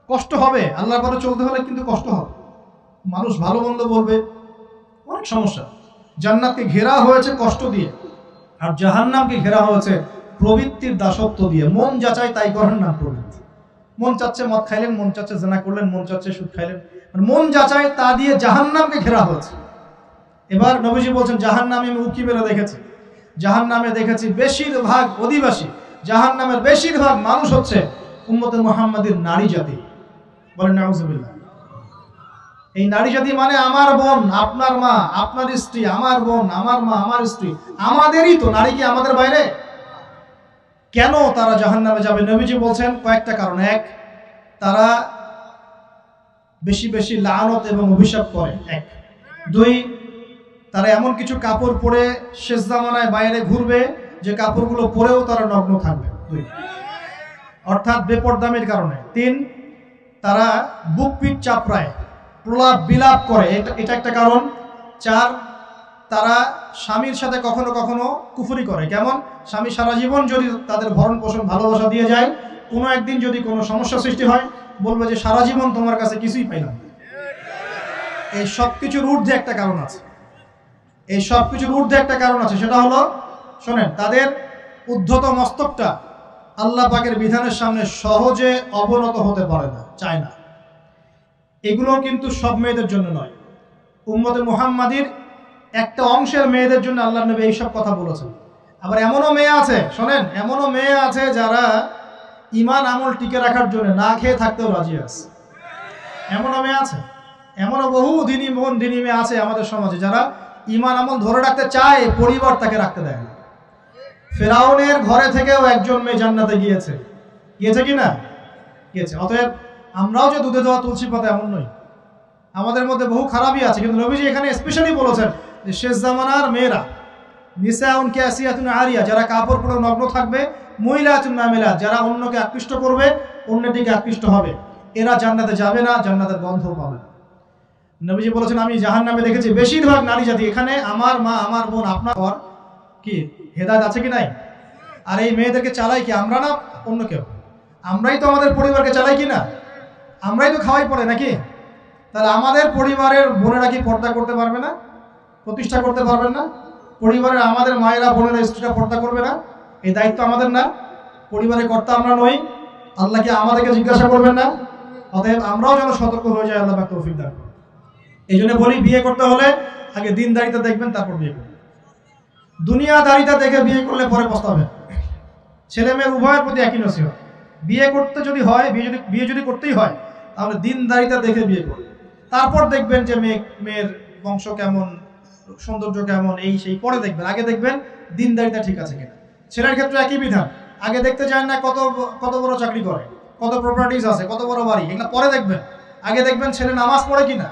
কষ্ট হবে। আল্লাহর পথে চলতে হলে কিন্তু কষ্ট হবে। মানুষ ভালো মন্দ বলবে, অনেক সমস্যা। জান্নাতকে ঘেরা হয়েছে কষ্ট দিয়ে, আর জাহান্নামকে ঘেরা হয়েছে প্রবৃত্তির দাসত্ব দিয়ে। মন যাচাই তাই করেন না প্রবৃত্তি। মন চাচ্ছে মদ খাইলেন, মন চাচ্ছে জেনা করলেন, মন চাচ্ছে সুদ খাইলেন, মানে মন যাচাই তা দিয়ে জাহান্নামকে ঘেরা হয়েছে। এবার নবীজি বলছেন জাহান্নামে আমি উকি মেরে দেখেছি, জাহান্নামে দেখেছি বেশিরভাগ অধিবাসী, জাহান্নামের বেশিরভাগ মানুষ হচ্ছে উম্মতে মুহাম্মাদের নারী জাতি। বলেন নাউজুবিল্লাহ। এই নারী জাতি মানে আমার বোন, আপনার মা, আপনার স্ত্রী, আমার বোন, আমার মা, আমার স্ত্রী, আমাদেরই তো। নারী কি আমাদের বাইরে? কেন তারা জাহান্নামে যাবে? নবীজি বলছেন কয়েকটা কারণ। এক, তারা বেশি বেশি লানত এবং অভিশাপ করে। এক, দুই, তারা এমন কিছু কাপড় পরে শেষ জামানায় বাইরে ঘুরবে যে কাপড়গুলো পরেও তারা নগ্ন থাকবে। দুই, অর্থাৎ বেপরদামির কারণে। তিন, তারা বুক পিঠ চাপড়ায়, প্রলাপ বিলাপ করে, এটা একটা কারণ। চার, তারা স্বামীর সাথে কখনো কখনো কুফরি করে। কেমন? স্বামী সারা জীবন যদি তাদের ভরণ পোষণ ভালোবাসা দিয়ে যায়, কোনো একদিন যদি কোনো সমস্যা সৃষ্টি হয়, বলবে যে সারা জীবন তোমার কাছে কিছুই পাইলাম। এই সব কিছুর ঊর্ধ্বে একটা কারণ আছে, এই সব কিছুর ঊর্ধ্বে একটা কারণ আছে, সেটা হলো, শোনেন, তাদের উদ্ধত মস্তকটা আল্লাহ পাকের বিধানের সামনে সহজে অবনত হতে পারে না, চায় না। এগুলো কিন্তু সব মেয়েদের জন্য নয়, উম্মতে মুহাম্মাদির একটা অংশের মেয়েদের জন্য আল্লাহ নবী এইসব কথা বলেছেন। আবার এমনও মেয়ে আছে, শোনেন, এমনও মেয়ে আছে যারা ঈমান আমল টিকে রাখার জন্য না খেয়ে থাকতেও রাজি আছে। এমনও মেয়ে আছে, এমনও বহু দিনী মেয়ে আছে আমাদের সমাজে যারা ঈমান আমল ধরে রাখতে চায়, পরিবার তাকে রাখতে দেয় না। ফেরাউনের ঘরে থেকেও একজন মেয়ে জান্নাতে গিয়েছে, গিয়েছে কি না? গিয়েছে। অতএব আমরাও যে দুধে দেওয়া তুলসী পাতা এমন নই, আমাদের মধ্যে বহু খারাপই আছে। কিন্তু নবীজি এখানে স্পেশালি বলেছেন যে শেষ জামানার মেয়েরা, নিসাউন কাসিয়াতুন আরিয়া, যারা কাপড় পরে নগ্ন থাকবে, মুইলাতুন মামিলাত, যারা অন্যকে আকৃষ্ট করবে, অন্যের দিকে আকৃষ্ট হবে, এরা জান্নাতে যাবে না, জান্নাতের গন্ধ পাবে না। নবীজি বলেছেন, আমি জাহান্নামে দেখেছি বেশিরভাগ নারী জাতি। এখানে আমার মা, আমার বোন, আপনার পর কি হেদায়েত আছে কি নাই? আর এই মেয়েদেরকে চালাই কি আমরা, না অন্য কেউ? আমরাই তো আমাদের পরিবারকে চালাই কি না? আমরাই তো খাওয়াই পড়ে নাকি? তাহলে আমাদের পরিবারের বোনেরা কি পর্দা করতে পারবে না, প্রতিষ্ঠা করতে পারবেন না? পরিবারের আমাদের মায়েরা, বোনেরা, স্ত্রীরা পর্দা করবে না? এই দায়িত্ব আমাদের না? পরিবারের কর্তা আমরা নই? আল্লাহ কি আমাদেরকে জিজ্ঞাসা করবেন না? অতএব আমরাও যেন সতর্ক হয়ে যাই, আল্লাহ পাক তৌফিক দান করুন। এই জন্য বলি, বিয়ে করতে হলে আগে দিনদারিতা দেখবেন, তারপর বিয়ে করবেন। দুনিয়াদারিতা দেখে বিয়ে করলে পরে পস্তাবেন। ছেলে মেয়ে উভয়ের প্রতি একই নসিহত, বিয়ে করতে যদি হয়, বিয়ে যদি করতেই হয়, তাহলে দিনদারিতা দেখে বিয়ে করুন। তারপর দেখবেন যে মেয়ের বংশ কেমন, সৌন্দর্য কেমন, এই সেই পরে দেখবেন। আগে দেখবেন দিনদারিতা ঠিক আছে কিনা। ছেলের ক্ষেত্রে একই বিধান, আগে দেখতে চান না কত বড় চাকরি করে, কত প্রপার্টিজ আছে, কত বড় বাড়ি, এগুলো পরে দেখবেন। আগে দেখবেন ছেলে নামাজ পড়ে কিনা,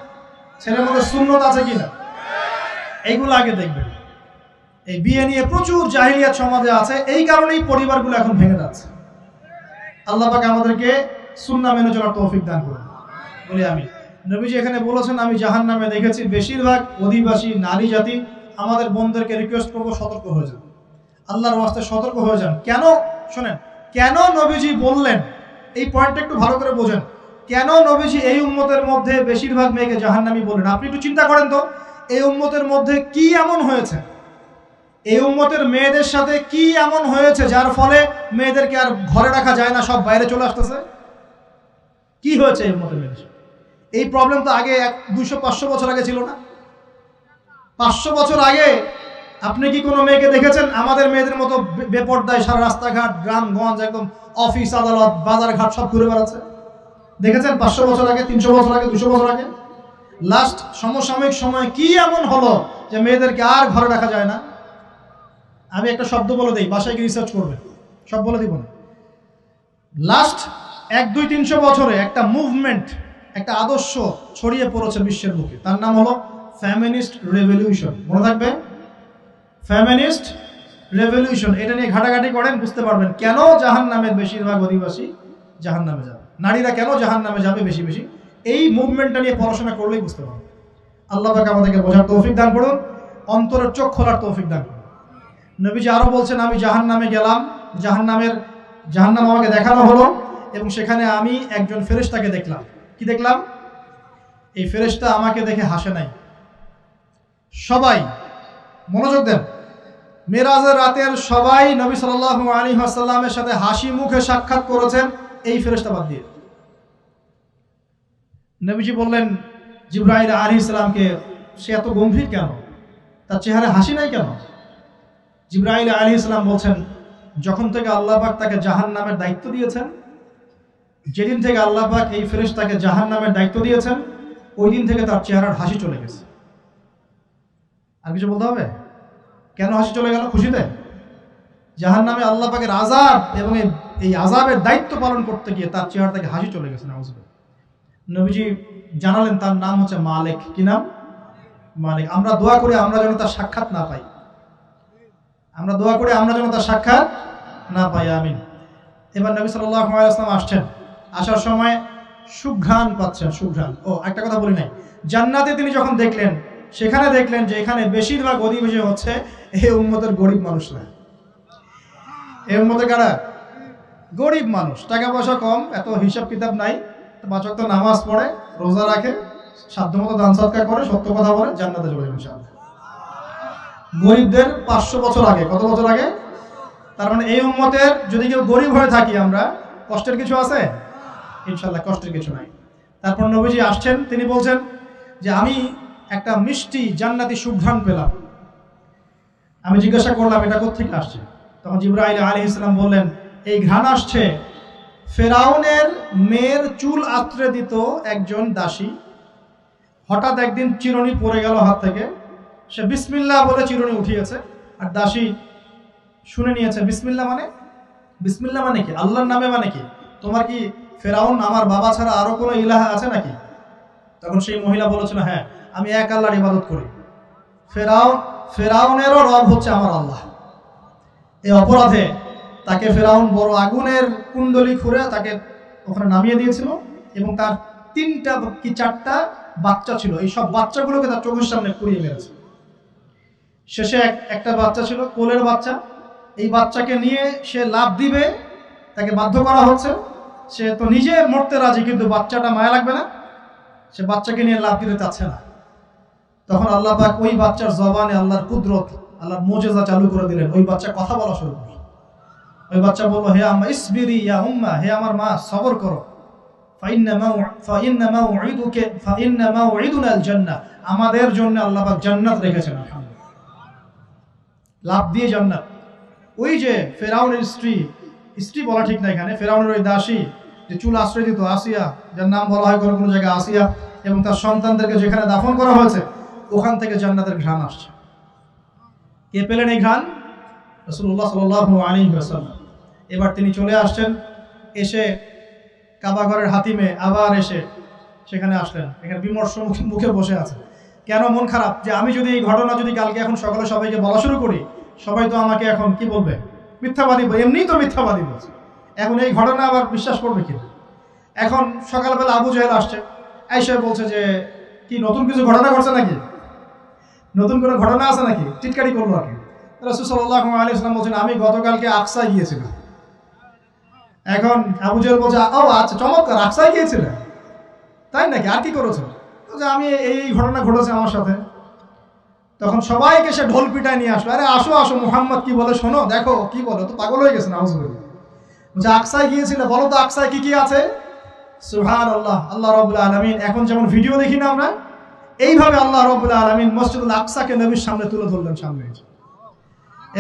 ছেলের মধ্যে সুন্নত আছে কিনা, এইগুলো আগে দেখবেন। এই বিয়ে নিয়ে প্রচুর জাহিলিয়াত সমাজে আছে, এই কারণেই পরিবারগুলো এখন ভেঙে যাচ্ছে। আল্লাহ পাক আমাদেরকে সুন্নাহ মেনে চলার তৌফিক দান করুন, বলি আমি। নবীজি এখানে বলেছেন, আমি জাহান্নামে দেখেছি বেশিরভাগ অধিবাসী নারী জাতি। আমাদের বোনদেরকে রিকোয়েস্ট করবো, সতর্ক হয়ে যান, আল্লাহর ওয়াস্তে সতর্ক হয়ে যান। কেন? শোনেন, কেন নবীজি বললেন, এই পয়েন্টটা একটু ভালো করে বোঝেন। কেন নবীজি এই উম্মতের মধ্যে বেশিরভাগ মেয়েকে জাহান্নামী বললেন? আপনি একটু চিন্তা করেন তো, এই উম্মতের মধ্যে কি এমন হয়েছে, এই উম্মতের মেয়েদের সাথে কি এমন হয়েছে যার ফলে মেয়েদেরকে আর ঘরে রাখা যায় না, সব বাইরে চলে আসতেছে? কি হয়েছে এই উম্মতের মেয়েদের? এই প্রবলেম তো আগে 200-500 বছর আগে ছিল না। 500 বছর আগে আপনি কি কোনো মেয়েকে দেখেছেন আমাদের মেয়েদের মতো বেপর্দায় সারা রাস্তাঘাট, গ্রামগঞ্জ, একদম অফিস আদালত বাজার ঘাট সব ঘুরে বেড়াচ্ছে? দেখেছেন 500 বছর আগে, 300 বছর আগে, 200 বছর আগে? লাস্ট সমসাময়িক সময়ে কি এমন হলো যে মেয়েদেরকে আর ঘরে রাখা যায় না? আমি একটা শব্দ বলে দিই, বাসায় গিয়ে রিসার্চ করবেন, সব বলে দিব না। লাস্ট 100-200-300 বছরে একটা মুভমেন্ট, একটা আদর্শ ছড়িয়ে পড়েছে বিশ্বের বুকে, তার নাম হলো ফেমিনিস্ট রেভলিউশন। মনে থাকবে, ফেমিনিস্ট রেভলিউশন। এটা নিয়ে ঘাটাঘাটি করেন, বুঝতে পারবেন কেন জাহান্নামের বেশিরভাগ অধিবাসী জাহান্নামে যাবে, নারীরা কেন জাহান্নামে যাবে বেশি বেশি। এই মুভমেন্টটা নিয়ে পড়াশোনা করলেই বুঝতে পারবেন। আল্লাহ পাক আমাদেরকে বোঝার তৌফিক দান করুন, অন্তরের চোখ খোলার তৌফিক দান করুন। নবীজি আরো বলছেন, আমি জাহান্নামে গেলাম, জাহান্নাম আমাকে দেখানো হলো, এবং সেখানে আমি একজন ফেরেশতাকে দেখলাম। কি দেখলাম? এই ফেরেশতা আমাকে দেখে হাসে নাই। সবাই মনোযোগ দেন, মেরাজের রাতের সবাই নবী সাল্লাল্লাহু আলাইহি ওয়াসাল্লামের সাথে হাসি মুখে সাক্ষাৎ করেছেন, এই ফেরেশতা বাদ দিয়ে। নবীজি বললেন জিবরাইল আলাইহিস সালামকে, সে এত গম্ভীর কেন, তার চেহারায় হাসি নাই কেন? জিবরাইল আলাইহিস সালাম বলছেন, যখন থেকে আল্লাহ পাক তাকে জাহান্নামের দায়িত্ব দিয়েছেন, যেদিন থেকে আল্লাহ পাক এই ফেরেশতাকে জাহান্নামের দায়িত্ব দিয়েছেন, ওই দিন থেকে তার চেহারার হাসি চলে গেছে। আর কিছু বলতে হবে? কেন হাসি চলে গেল? খুশিতে? জাহান্নামে আল্লাহ পাকের আযাব এবং এই আযাবের দায়িত্ব পালন করতে গিয়ে তার চেহারা থেকে হাসি চলে গেছে। নাউযুবিল্লাহ। নবীজি জানালেন তার নাম হচ্ছে মালিক। কি নাম? মালিক। আমরা দোয়া করি আমরা যেন তার সাক্ষাৎ না পাই, আমরা দোয়া করি আমরা যেন তার সাক্ষাৎ না পাই, আমিন। এবার নবী সাল্লাল্লাহু আলাইহি ওয়াসাল্লাম আসছেন, আসার সময় সুঘ্রাণ পাচ্ছেন, সুঘ্রাণ। ও একটা কথা বলি নাই, জান্নাতে তিনি যখন দেখলেন, সেখানে দেখলেন যে এখানে বেশিরভাগ অধিবাসী হচ্ছে এই উম্মতের গরিব মানুষরা। এই উম্মতে কারা? গরিব মানুষ, টাকা পয়সা কম, এত হিসাব কিতাব নাই, 5 ওয়াক্ত নামাজ পড়ে, রোজা রাখে, সাধ্যমতো দান সদকা করে, সত্য কথা বলে, জান্নাতে চলে যাবে ইনশাআল্লাহ। গরিবদের 500 বছর আগে, কত বছর আগে? তার মানে এই উম্মতের যদি কেউ গরিব হয়ে থাকি আমরা, কষ্টের কিছু আছে? ইনশাআল্লাহ কষ্টের কিছু নাই। তারপর নবীজি আসছেন, তিনি বলছেন যে আমি একটা মিষ্টি জান্নাতি সুঘ্রাণ পেলাম। আমি জিজ্ঞাসা করলাম এটা কোত্থেকে আসছে? তখন জিবরাইল আলাইহিস সালাম বললেন এই ঘ্রাণ আসছে ফেরাউনের মেয়ের চুল আঁচড়ে দিত একজন দাসী, হঠাৎ একদিন চিরুনি পড়ে গেল হাত থেকে, সে বিসমিল্লাহ বলে চিরুনি উঠিয়েছে, আর দাসী শুনে নিয়েছে। বিসমিল্লাহ মানে কি? আল্লাহর নামে মানে কি? তোমার কি ফেরাউন আমার বাবা ছাড়া আরো কোনো ইলাহা আছে নাকি? তখন সেই মহিলা বলেছিল হ্যাঁ, আমি এক আল্লাহর ইবাদত করি, ফেরাউনেরও রব হচ্ছে আমার আল্লাহ। এই অপরাধে তাকে ফেরাউন বড় আগুনের কুণ্ডলি খুঁড়ে তাকে ওখানে নামিয়ে দিয়েছিল, এবং তার 3টা কি 4টা বাচ্চা ছিল, এই সব বাচ্চাগুলোকে তার চোখের সামনে পুড়িয়ে মেরেছে। শেষে একটা বাচ্চা ছিল, কোলের বাচ্চা, এই বাচ্চাকে নিয়ে সে লাফ দিবে, তাকে বাধ্য করা হচ্ছে, সে তো নিজে মরতে রাজি, কিন্তু বাচ্চাটা মায়া লাগবে না, সে বাচ্চাকে নিয়ে লাফ দিতে চাচ্ছে না। তখন আল্লাহ পাক ওই বাচ্চার জবানে আল্লাহর কুদরত, আল্লাহর মুজিজা চালু করে দিলেন, ওই বাচ্চা কথা বলা শুরু করল। ওই বাচ্চা বলল হে আম্মা ইসবিরি ইয়া উম্মা, হে আমার মা সবর করো, ফাইন্না মাউইদুনাল জান্নাহ, আমাদের জন্য আল্লাহ পাক জান্নাত রেখেছেন। আলহামদুলিল্লাহ, লাভ দিয়ে জান্নাত। ওই যে ফেরাউনের স্ত্রী বলা ঠিক না এখানে, ফেরাউনের ওই দাসী যে চুল আশ্রয় দিত, আসিয়া, যার নাম বলা হয় কোনো জায়গায় আসিয়া, এবং তার সন্তানদেরকে যেখানে দাফন করা হয়েছে ওখান থেকে জান্নাতের ঘ্রাণ আসছে। কে পেলেন এই ঘ্রাণ? রাসূলুল্লাহ সাল্লাল্লাহু আলাইহি ওয়াসাল্লাম। এবার তিনি চলে আসছেন, এসে কাবা ঘরের হাতিমে আবার এসে সেখানে আসলেন, এখানে বিমর্ষ মুখে বসে আছে। কেন মন খারাপ? যে আমি যদি এই ঘটনা যদি কালকে এখন সকালে সবাইকে বলা শুরু করি, সবাই তো আমাকে এখন কি বলবে? মিথ্যাবাদী, এমনিই তো মিথ্যাবাদী বলছে, এখন এই ঘটনা আবার বিশ্বাস করবে কিনা? এখন সকালবেলা আবু জাহেল আসছে, এসে বলছে যে কি নতুন কিছু ঘটনা ঘটছে নাকি, নতুন কোনো ঘটনা আছে নাকি, টিটকারি করলো আর কি। রাসূল সাল্লাল্লাহু আলাইহি ওয়াসাল্লাম বলছেন আমি গতকালকে আকসায় গিয়েছিলাম। এখন আবু জাহেল বলছে ও আচ্ছা চমৎকার, আকসায় গিয়েছিলেন, তাই নাকি, আর কি করেছেন? যে আমি এই ঘটনা ঘটেছে আমার সাথে। তখন সবাইকে সে ঢোল পিটায় নিয়ে আসলো, আরে আসো আসো, মুহাম্মদ কি বলে শোনো, দেখো কি বলে, তো পাগল হয়ে গেছে। নাউজুবিল্লাহ, বলছে আকসায় গিয়েছিলে, বলো তো আকসায় কি কি আছে? সুবহানাল্লাহ, আল্লাহ রাব্বুল আলামিন, এখন যেমন ভিডিও দেখি না আমরা, এইভাবে আল্লাহ রাব্বুল আলামিন মসজিদুল আকসাকে নবীর সামনে তুলে ধরলেন, সামনে।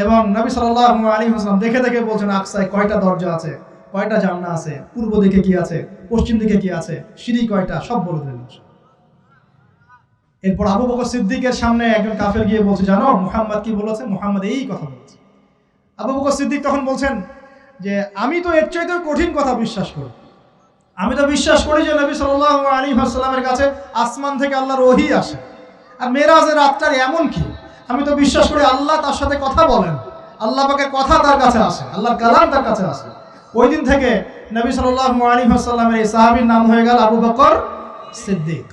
এবং নবী সাল্লাল্লাহু আলাইহি ওয়াসাল্লাম দেখে দেখে বলছেন আকসায় কয়টা দরজা আছে, কয়টা জানলা আছে, পূর্ব দিকে কি আছে, পশ্চিম দিকে কি আছে, সিঁড়ি কয়টা, সব বলে দিলেন। এরপর আবু বকর সিদ্দিকের সামনে একজন কাফের গিয়ে বলছে জানো মুহাম্মদ কি বলেছে? মুহাম্মদ এই কথা বলেছে। আবু বকর সিদ্দিক তখন বলছেন যে আমি তো এর চাইতেও কঠিন কথা বিশ্বাস করি, আমি তো বিশ্বাস করি যে নবী সাল্লাল্লাহু আলাইহি ওয়াসাল্লামের কাছে আসমান থেকে আল্লাহর ওহী আসে, আর মেরাজের রাতটার এমন কি, আমি তো বিশ্বাস করি আল্লাহ তার সাথে কথা বলেন, আল্লাহ পাকের কথা তার কাছে আসে, আল্লাহর কালাম তার কাছে আসে। ওই দিন থেকে নবী সাল্লাল্লাহু আলাইহি ওয়াসাল্লামের এই সাহাবীর নাম হয়ে গেল আবু বকর সিদ্দিক।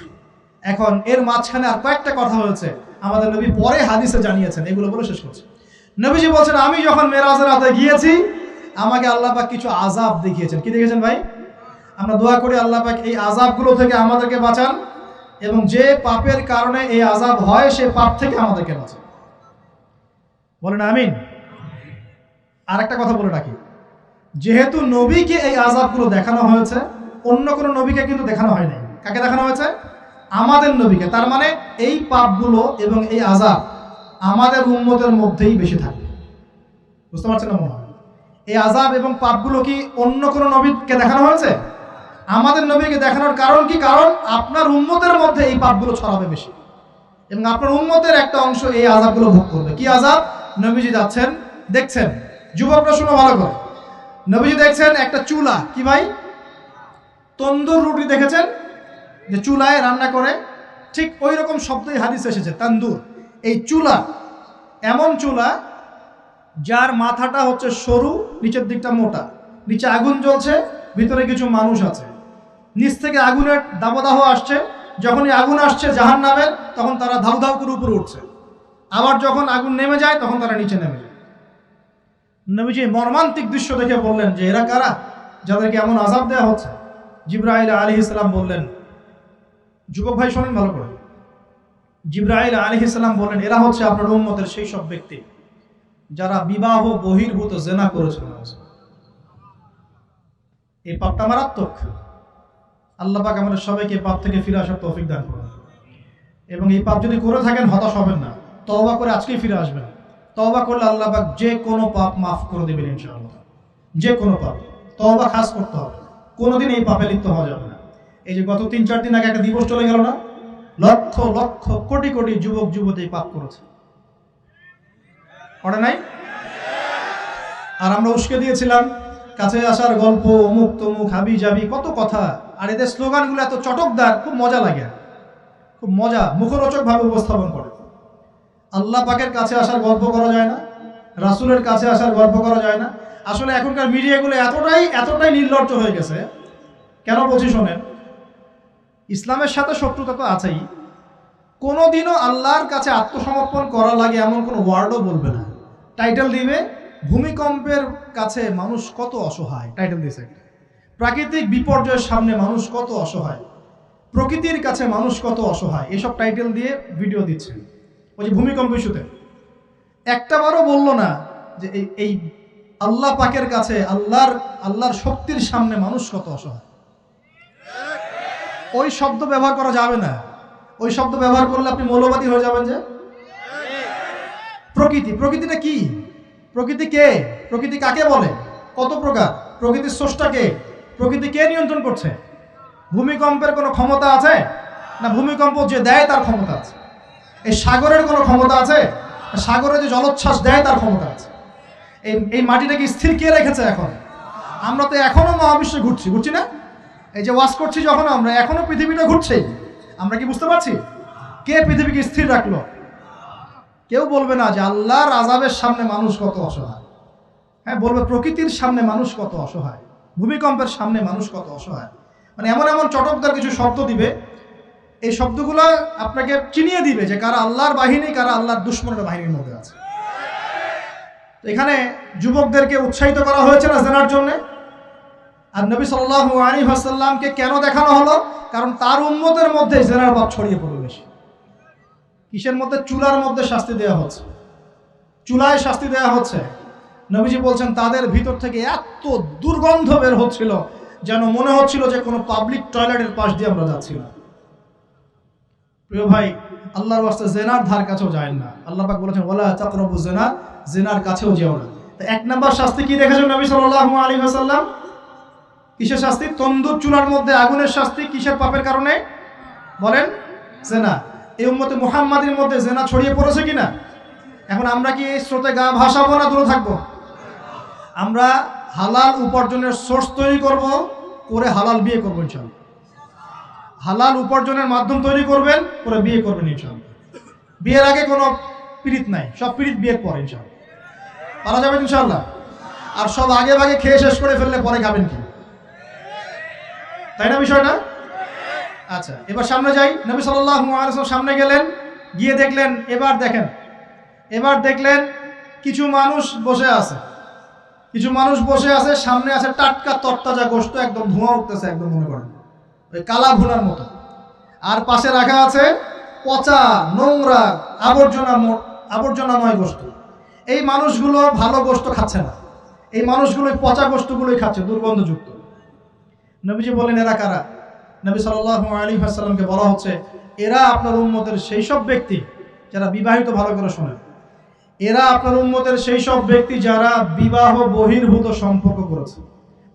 এখন এর মাঝখানে আর কয়েকটা কথা হয়েছে, আমাদের নবী পরে হাদিসে জানিয়েছেন, এগুলো বলে শেষ করছে। নবীজি বলছেন আমি যখন মেরাজের রাতে গিয়েছি আমাকে আল্লাহ পাক কিছু আযাব দেখিয়েছেন। কি দেখেছেন ভাই? আমরা দোয়া করি আল্লাহ পাক এই আযাবগুলো থেকে আমাদেরকে বাঁচান, এবং যে পাপের কারণে এই আযাব হয় সে পাপ থেকে আমাদেরকে বাঁচান, বলেন আমিন। আর একটা কথা বলে রাখি, যেহেতু নবীকে এই আযাবগুলো দেখানো হয়েছে, অন্য কোনো নবীকে কিন্তু দেখানো হয় নাই। কাকে দেখানো হয়েছে? আমাদের নবীকে। তার মানে এই পাপগুলো এবং এই আযাব আমাদের উম্মতের মধ্যেই বেশি থাকে। বুঝতে পারছেন না মনে হয়? এই আযাব এবং পাপগুলো কি অন্য কোনো নবীকে দেখানো হয়েছে? আমাদের নবীকে দেখানোর কারণ কি? কারণ আপনার উম্মতের মধ্যে এই পাপগুলো ছড়াবে বেশি, এবং আপনার উম্মতের একটা অংশ এই আযাবগুলো ভোগ করবে। কি আযাব? নবীজি যাচ্ছেন, দেখছেন, যুবকরা শুনো ভালো করে, নবীজি দেখছেন একটা চুলা, কি ভাই? তন্দুর রুটি দেখেছেন? যে চুলায় রান্না করে, ঠিক ওই রকম শব্দই হাদিসে এসেছে, তান্দুর। এই চুলা এমন চুলা যার মাথাটা হচ্ছে সরু, নিচের দিকটা মোটা, নিচে আগুন জ্বলছে, ভিতরে কিছু মানুষ আছে, নিচ থেকে আগুনের দাবদাহ আসছে। যখনই আগুন আসছে জাহান্নামের, তখন তারা ধাউ ধাউ করে উপরে উঠছে, আবার যখন আগুন নেমে যায় তখন তারা নিচে নেমে যায়। নবীজি মর্মান্তিক দৃশ্য দেখে বললেন যে এরা কারা, যাদেরকে এমন আযাব দেওয়া হচ্ছে? জিবরাইল আলাইহিস সালাম বললেন, যুবক ভাই শোনেন ভালো করে, জিবরাইল আলাইহিস সালাম বললেন এরা হচ্ছে আপনার উম্মতের সেই সব ব্যক্তি যারা বিবাহ বহির্ভূত জিনা করেছে। এই পাপটা মারাত্মক। আল্লাহ পাক আমাদের সবাইকে পাপ থেকে ফিরে আসার তৌফিক দান করুন। এবং এই পাপ যদি করে থাকেন হতাশ হবেন না, তওবা করে আজকেই ফিরে আসবেন। তওবা করলে আল্লাহ পাক যে কোনো পাপ মাফ করে দেবেন ইনশাআল্লাহ। যে কোনো পাপ তওবা খাস করতে হবে, কোনোদিন এই পাপে লিপ্ত হওয়া যাবে না। এই যে গত 3-4 দিন আগে একটা দিবস চলে গেল না, লক্ষ লক্ষ কোটি কোটি যুবক যুবতী পাপ করেছে, করে নাই? আর আমরা উস্কে দিয়েছিলাম কাছে আসার গল্প, অমুক তমুক, হাবি জাবি, কত কথা। আর এদের স্লোগানগুলো এত চটকদার, খুব মজা লাগে, খুব মজা, মুখরোচক ভাবে উপস্থাপন করে। আল্লাহ পাকের কাছে আসার গল্প করা যায় না, রাসূলের কাছে আসার গল্প করা যায় না। আসলে এখনকার মিডিয়াগুলো এতটাই নির্লজ্জ হয়ে গেছে। কেন বলছি শোনেন, ইসলামের সাথে শত্রুতা তো আছেই, কোনোদিনও আল্লাহর কাছে আত্মসমর্পণ করা লাগে এমন কোনো ওয়ার্ডও বলবে না। টাইটেল দিবে ভূমিকম্পের কাছে মানুষ কত অসহায়, টাইটেল দিয়েছে একটা। প্রাকৃতিক বিপর্যয়ের সামনে মানুষ কত অসহায়, প্রকৃতির কাছে মানুষ কত অসহায়, এসব টাইটেল দিয়ে ভিডিও দিচ্ছে। ওই যে ভূমিকম্প ইস্যুতে একটা বারও বললো না যে এই আল্লাহ পাকের কাছে, আল্লাহর শক্তির সামনে মানুষ কত অসহায়। ওই শব্দ ব্যবহার করা যাবে না। ওই শব্দ ব্যবহার করলে আপনি মৌলবাদী হয়ে যাবেন। যে প্রকৃতিটা কি? প্রকৃতি কে? প্রকৃতি কাকে বলে? কত প্রকার? প্রকৃতির স্রষ্টা কে? প্রকৃতি কে নিয়ন্ত্রণ করছে? ভূমিকম্পের কোনো ক্ষমতা আছে না? ভূমিকম্প যে দেয় তার ক্ষমতা আছে। এই সাগরের কোনো ক্ষমতা আছে? সাগরে যে জলোচ্ছ্বাস দেয় তার ক্ষমতা আছে। এই মাটিটাকে স্থির কে রেখেছে? এখন আমরা তো এখনো মহাবিশ্বে ঘুরছি না? এই যে ওয়াজ করছি যখন আমরা, এখনো পৃথিবীটা ঘুরছে। আমরা কি বুঝতে পারছি কে পৃথিবীকে স্থির রাখলো? কেউ বলবে না যে আল্লাহর আযাবের সামনে মানুষ কত অসহায়। হ্যাঁ, বলবে প্রকৃতির সামনে মানুষ কত অসহায়, ভূমিকম্পের সামনে মানুষ কত অসহায়। মানে এমন এমন চটকদার কিছু শব্দ দিবে, এই শব্দগুলো আপনাকে চিনিয়ে দিবে যে কারা আল্লাহর বাহিনী, কারা আল্লাহর দুশমনের বাহিনীর মধ্যে আছে। এখানে যুবকদেরকে উৎসাহিত করা হয়েছে না জেনার জন্য। আর নবী সাল্লাল্লাহু আলাইহি ওয়াসাল্লামকে কেন দেখানো হলো? কারণ তার উম্মতের মধ্যে জেনার পাপ ছড়িয়ে পড়বে বেশি। কিসের মধ্যে? চুলার মধ্যে শাস্তি দেওয়া হচ্ছে, চুলায় শাস্তি দেওয়া হচ্ছে। নবীজি বলছেন তাদের ভিতর থেকে এত দুর্গন্ধ বের হচ্ছিল যেন মনে হচ্ছিল যে কোনো পাবলিক টয়লেটের পাশ দিয়ে আমরা যাচ্ছিলাম। প্রিয় ভাই, আল্লাহর ওয়াস্তে জেনার ধার কাছেও যায় না। আল্লাহ পাক বলেছেন ওয়ালা তাকরাবু জিনা, জেনার কাছেও যেও না। তো এক নাম্বার শাস্তি কি দেখেছেন নবী সাল্লাল্লাহু আলাইহি ওয়াসাল্লাম? কিসের শাস্তি? তন্দুর চুলার মধ্যে আগুনের শাস্তি। কিসের পাপের কারণে? বলেন, জেনা। এই উম্মতে মুহাম্মাদের মধ্যে জেনা ছড়িয়ে পড়েছে কিনা? এখন আমরা কি এই স্রোতে গা ভাসাবো না দূরে থাকবো? আমরা হালাল উপার্জনের সোর্স তৈরি করব, করে হালাল বিয়ে করবো ইনশাআল্লাহ। হালাল উপার্জনের মাধ্যম তৈরি করবেন, করে বিয়ে করবেন ইনশাআল্লাহ। বিয়ের আগে কোনো পীড়িত নাই, সব পীড়িত বিয়ের পরে ইনশাআল্লাহ পারা যাবে ইনশাআল্লাহ। আর সব আগে ভাগে খেয়ে শেষ করে ফেললে পরে খাবেন কি? তাই না বিষয়টা? আচ্ছা, এবার সামনে যাই। নবী সাল্লাল্লাহু আলাইহি ওয়াসাল্লাম সামনে গেলেন, গিয়ে দেখলেন, এবার দেখলেন কিছু মানুষ বসে আছে, সামনে আছে টাটকা তরতাজা গোশত, একদম ধোঁয়া উঠতেছে, একদম মনে করেন ওই কালা ভুনার মতো। আর পাশে রাখা আছে পচা, নোংরা, আবর্জনাময় গোশত। এই মানুষগুলো ভালো গোশত খাচ্ছে না, এই মানুষগুলো পচা গোশতগুলোই খাচ্ছে, দুর্গন্ধযুক্ত। নবীজি বলেন এরা কারা? নবী সাল্লাল্লাহু আলাইহি ওয়াসাল্লামকে বলা হচ্ছে এরা আপনার উম্মতের সেই সব ব্যক্তি যারা বিবাহিত, ভালো করে শোনেন, এরা আপনার উম্মতের সেই সব ব্যক্তি যারা বিবাহ বহির্ভূত সম্পর্ক করেছে।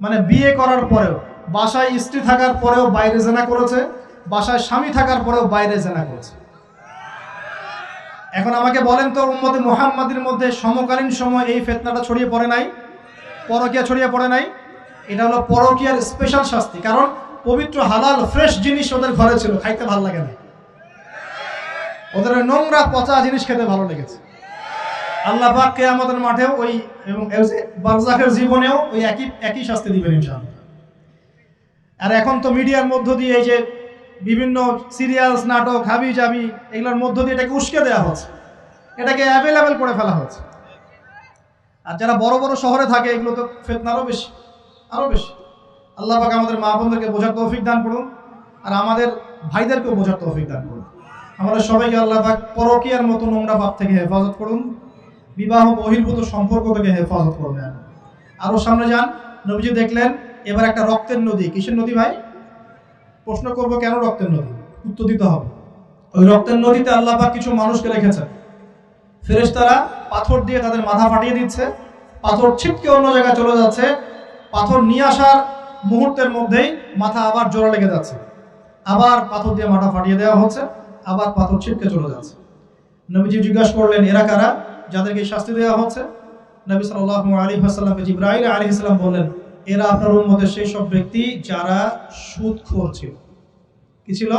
মানে বিয়ে করার পরেও, বাসায় স্ত্রী থাকার পরেও বাইরে জেনা করেছে, বাসায় স্বামী থাকার পরেও বাইরে জেনা করেছে। এখন আমাকে বলেন তো, উম্মতে মুহাম্মাদির মধ্যে সমকালীন সময় এই ফিতনাটা ছড়িয়ে পড়ে নাই? পরকীয়া ছড়িয়ে পড়ে নাই? এটা হলো পরকীয়ার স্পেশাল শাস্তি। কারণ পবিত্র হালাল ফ্রেশ জিনিস ওদের ঘরে ছিল, খাইতে ভালো লাগে না, ওদের ওই নোংরা পচা জিনিস খেতে ভালো লেগেছে। আল্লাহ পাক কিয়ামতের মাঠেও ওই এবং বারজাখের জীবনেও ওই একই শাস্তি দিবেন ইনশাআল্লাহ। আর এখন তো মিডিয়ার মধ্য দিয়ে এই যে বিভিন্ন সিরিয়ালস, নাটক, হাবি জাবি, এগুলোর মধ্য দিয়ে এটাকে উস্কে দেওয়া হচ্ছে, এটাকে অ্যাভেলেবেল করে ফেলা হচ্ছে। আর যারা বড় বড় শহরে থাকে এগুলো তো ফিতনা আরো বেশি, আরো বেশি। আল্লাহ পাক আমাদের মা বোনদেরকে বোঝার তৌফিক দান করুন, আর আমাদের ভাইদেরকেও বোঝার তৌফিক দান করুন। আমাদের সবাইকে আল্লাহ পাক পরকীয়ার মতো নোংরা পাপ থেকে হেফাজত করুন, বিবাহ বহির্ভূত সম্পর্ক থেকে হেফাজত করবেন। আরো সামনে যান, নবীজি দেখলেন এবার একটা রক্তের নদী। কিসের নদী ভাই? প্রশ্ন করবো কেন রক্তের নদী, উত্তর দিতে হবে। ওই রক্তের নদীতে আল্লাহ পাক কিছু মানুষকে রেখেছেন, ফেরেশতারা পাথর দিয়ে তাদের মাথা ফাটিয়ে দিচ্ছে, পাথর ছিটকে অন্য জায়গায় চলে যাচ্ছে, পাথর নিয়ে আসার মুহূর্তের মধ্যেই মাথা আবার জোড়া লেগে যাচ্ছে, আবার পাথর দিয়ে মাথা ফাটিয়ে দেওয়া হচ্ছে, আবার পাথর ছিটকে চলে যাচ্ছে। নবীজি জিজ্ঞাসা করলেন এরা কারা যাদেরকে শাস্তি দেওয়া হচ্ছে? নবী সাল্লাল্লাহু আলাইহি ওয়াসাল্লামকে জিবরাইল আলাইহিস সালাম বললেন এরা আপনার উম্মতের সেই সব ব্যক্তি যারা সুদখোর ছিল। কি ছিল?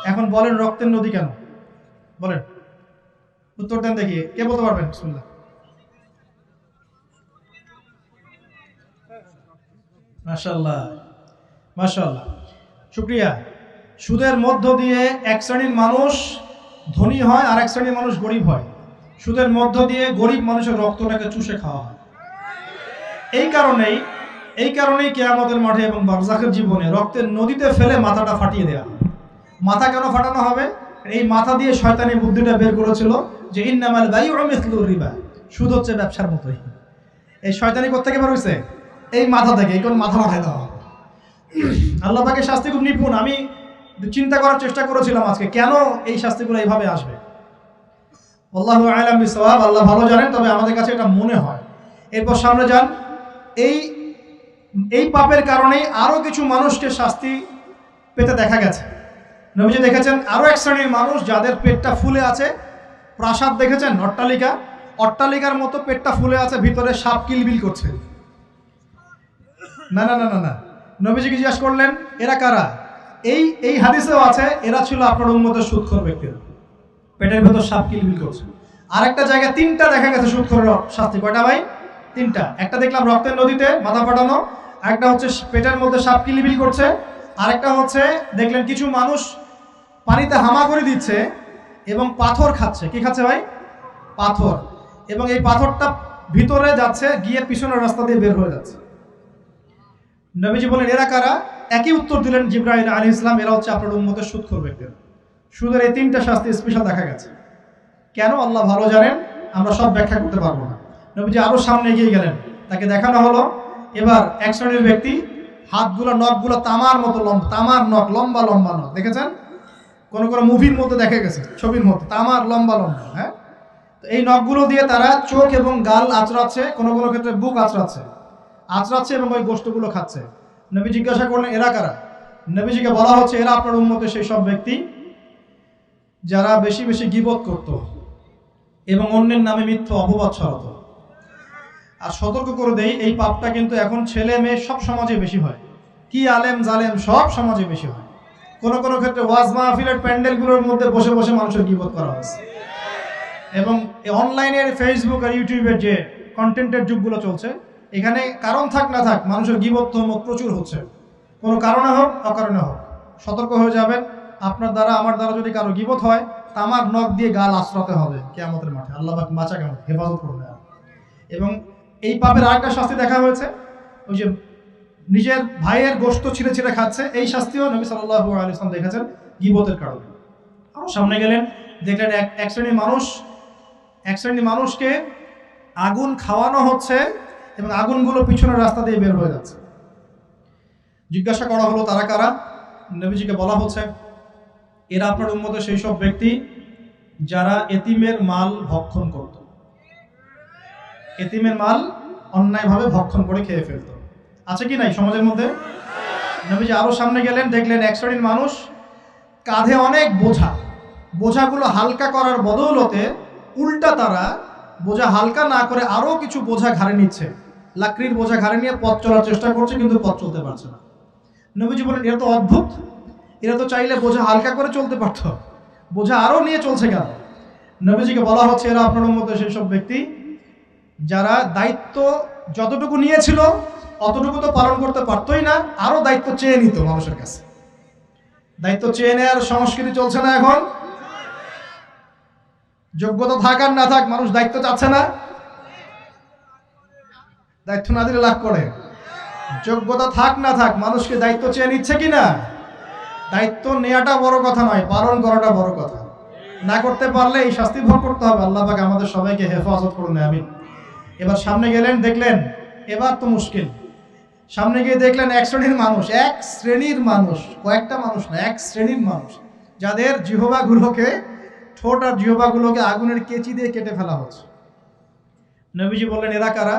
এখন বলেন রক্তের নদী কেন? বলেন, উত্তর দেন দেখি, কে বলতে পারবেন? বিসমিল্লাহ। মাশাআল্লাহ, মাশাআল্লাহ, শুকরিয়া। সুদের মধ্য দিয়ে এক শ্রেণীর মানুষ ধনী হয় আর এক শ্রেণীর মানুষ গরিব হয়। সুদের মধ্য দিয়ে গরিব মানুষের রক্তটাকে চুষে খাওয়া হয়। এই কারণেই কিয়ামতের মাঠে এবং বারজাখের জীবনে রক্তের নদীতে ফেলে মাথাটা ফাটিয়ে দেওয়া হয়। মাথা কেন ফাটানো হবে? এই মাথা দিয়ে শয়তানি বুদ্ধিটা বের করেছিল যে ইন্নামাল বাইউ মিসলুর রিবা, সুদ হচ্ছে ব্যবসার মতোই। এই শয়তানি কোত্থেকে বের হইছে? এই মাথা থেকে। এই কোন মাথা মাথায় দেওয়া। আল্লাহ পাকের শাস্তি খুব নিপুণ। আমি চিন্তা করার চেষ্টা করেছিলাম আজকে কেন এই শাস্তিগুলো এইভাবে আসবে। আল্লাহু আ'লাম বিসওয়াব, আল্লাহ ভালো জানেন, তবে আমাদের কাছে এটা মনে হয়। এরপর সামনে যান, এই পাপের কারণেই আরো কিছু মানুষকে শাস্তি পেতে দেখা গেছে। নবীজি দেখেছেন আরো এক শ্রেণীর মানুষ যাদের পেটটা ফুলে আছে। প্রাসাদ দেখেছেন, অট্টালিকার মতো পেটটা ফুলে আছে, ভিতরে সাপ কিলবিল করছে। না না না না না, নবীজিকে জিজ্ঞাসা করলেন এরা কারা? এই হাদিসেও আছে এরা ছিল আপনার উম্মতের সুদখোর ব্যক্তিরা, পেটের ভেতর সাপ কিলবিল করছে। আর একটা জায়গায় তিনটা দেখা গেছে সুদখোরের শাস্তি। কয়টা ভাই? তিনটা। একটা দেখলাম রক্তের নদীতে মাথা ফাটানো, আরেকটা হচ্ছে পেটের মধ্যে সাপ কিলবিল করছে, আরেকটা হচ্ছে দেখলেন কিছু মানুষ পানিতে হামাগুড়ি দিচ্ছে এবং পাথর খাচ্ছে। কি খাচ্ছে ভাই? পাথর। এবং এই পাথরটা ভিতরে যাচ্ছে, গিয়ে পিছনের রাস্তা দিয়ে বের হয়ে যাচ্ছে। নবীজি বলেন এরা কারা? একই উত্তর দিলেন জিবরাইল আলাইহিস সালাম, এরা হচ্ছে আপনার উম্মতের সুদখোর ব্যক্তিরা। সুদের এই তিনটা শাস্তি স্পেশাল দেখা গেছে। কেন আল্লাহ ভালো জানেন, আমরা সব ব্যাখ্যা করতে পারবো না। নবীজি আরো সামনে এগিয়ে গেলেন, তাকে দেখানো হলো এবার এক শ্রেণীর ব্যক্তি, হাতগুলো নখগুলো তামার মতো লম্বা, তামার নখ, লম্বা লম্বা নখ। দেখেছেন কোন কোন মুভির মধ্যে দেখা গেছে, ছবির মধ্যে তামার লম্বা লম্বা। হ্যাঁ, তো এই নখগুলো দিয়ে তারা চোখ এবং গাল আঁচড়াচ্ছে, কোনো কোনো ক্ষেত্রে বুক আঁচড়াচ্ছে এবং ওই গোশতগুলো খাচ্ছে। নবী জিজ্ঞাসা করলেন এরা কারা? নবীজিকে বলা হচ্ছে এরা আপনার উম্মতের সেই সব ব্যক্তি যারা বেশি বেশি গীবত করত এবং অন্যের নামে মিথ্যা অপবাদ ছড়াতো। আর সতর্ক করে দেই, এই পাপটা কিন্তু এখন ছেলে মেয়ে সব সমাজে বেশি হয়। কি আলেম জালেম সব সমাজে বেশি হয়। কোন কোন ক্ষেত্রে ওয়াজ মাহফিলের প্যান্ডেলগুলোর মধ্যে বসে বসে মানুষের গীবত করা হচ্ছে। এবং অনলাইনের ফেসবুক আর ইউটিউবের যে কন্টেন্টের যুগগুলো চলছে, এখানে কারণ থাক না থাক মানুষের গীবত প্রচুর হচ্ছে, কোনো কারণে হোক অকারণে হোক। সতর্ক হয়ে যাবেন, আপনার দ্বারা আমার দ্বারা যদি কারো গীবত হয়, তামার নখ দিয়ে গাল আশ্রাতে হবে কিয়ামতের মাঠে। আল্লাহ পাক বাঁচা কেমন হেফাজত করবে। এবং এই পাপের আরেকটা শাস্তি দেখা হয়েছে, ওই যে নিজের ভাইয়ের গোশত ছিঁড়ে ছিঁড়ে খাচ্ছে, এই শাস্তিও নবী সাল্লাল্লাহু আলাইহি ওয়াসাল্লাম দেখেছেন গীবতের কারণে। আরো সামনে গেলেন, দেখলেন এক শ্রেণীর মানুষকে আগুন খাওয়ানো হচ্ছে এবং আগুনগুলো পিছনের রাস্তা দিয়ে বের হয়ে যাচ্ছে। জিজ্ঞাসা করা হলো তারা কারা? নবীজিকে বলা হচ্ছে এরা আপনার উম্মতের সেই সব ব্যক্তি যারা এতিমের মাল ভক্ষণ করত। এতিমের মাল অন্যায়ভাবে ভক্ষণ করে খেয়ে ফেলত। আছে কি নাই সমাজের মধ্যে? নবীজি আরো সামনে গেলেন, দেখলেন এক শ্রেণীর মানুষ কাঁধে অনেক বোঝাগুলো হালকা করার বদৌলতে উল্টা তারা বোঝা হালকা না করে আরো কিছু বোঝা ঘাড়ে নিচ্ছে, লাকড়ির বোঝা ঘাড়ে নিয়ে পথ চলার চেষ্টা করছে, কিন্তু পথ চলতে পারছে না। নবীজি বলেন এরা তো অদ্ভুত, এরা তো চাইলে বোঝা হালকা করে চলতে পারত, বোঝা আরও নিয়ে চলছে কেন? নবীজিকে বলা হচ্ছে এরা আপনার মধ্যে সেই সব ব্যক্তি যারা দায়িত্ব যতটুকু নিয়েছিল অতটুকু তো পালন করতে পারতোই না, আরও দায়িত্ব চেয়ে নিত মানুষের কাছে। দায়িত্ব চেয়ে নেওয়ার সংস্কৃতি চলছে না এখন? যোগ্যতা থাক আর না থাক মানুষ দায়িত্ব চাচ্ছে না। দায়িত্ব না দিলে লাভ করে, যোগ্যতা থাক না থাক মানুষকে দায়িত্ব চেয়ে নিচ্ছে কিনা? দায়িত্ব নেওয়াটা বড় কথা নয়, পালন করাটা বড় কথা। না করতে পারলে এই শাস্তি ভোগ করতে হবে। আল্লাহ পাক আমাদের সবাইকে হেফাজত করুন, আমিন। এবার সামনে গেলেন, দেখলেন এবার তো মুশকিল। সামনে গিয়ে দেখলেন এক শ্রেণীর মানুষ, কয়েকটা মানুষ না, এক শ্রেণীর মানুষ যাদের জিহ্বাগুলোকে, ঠোঁট আর জিহ্বাগুলোকে আগুনের কেচি দিয়ে কেটে ফেলা হচ্ছে। নবীজি বললেন এরা কারা?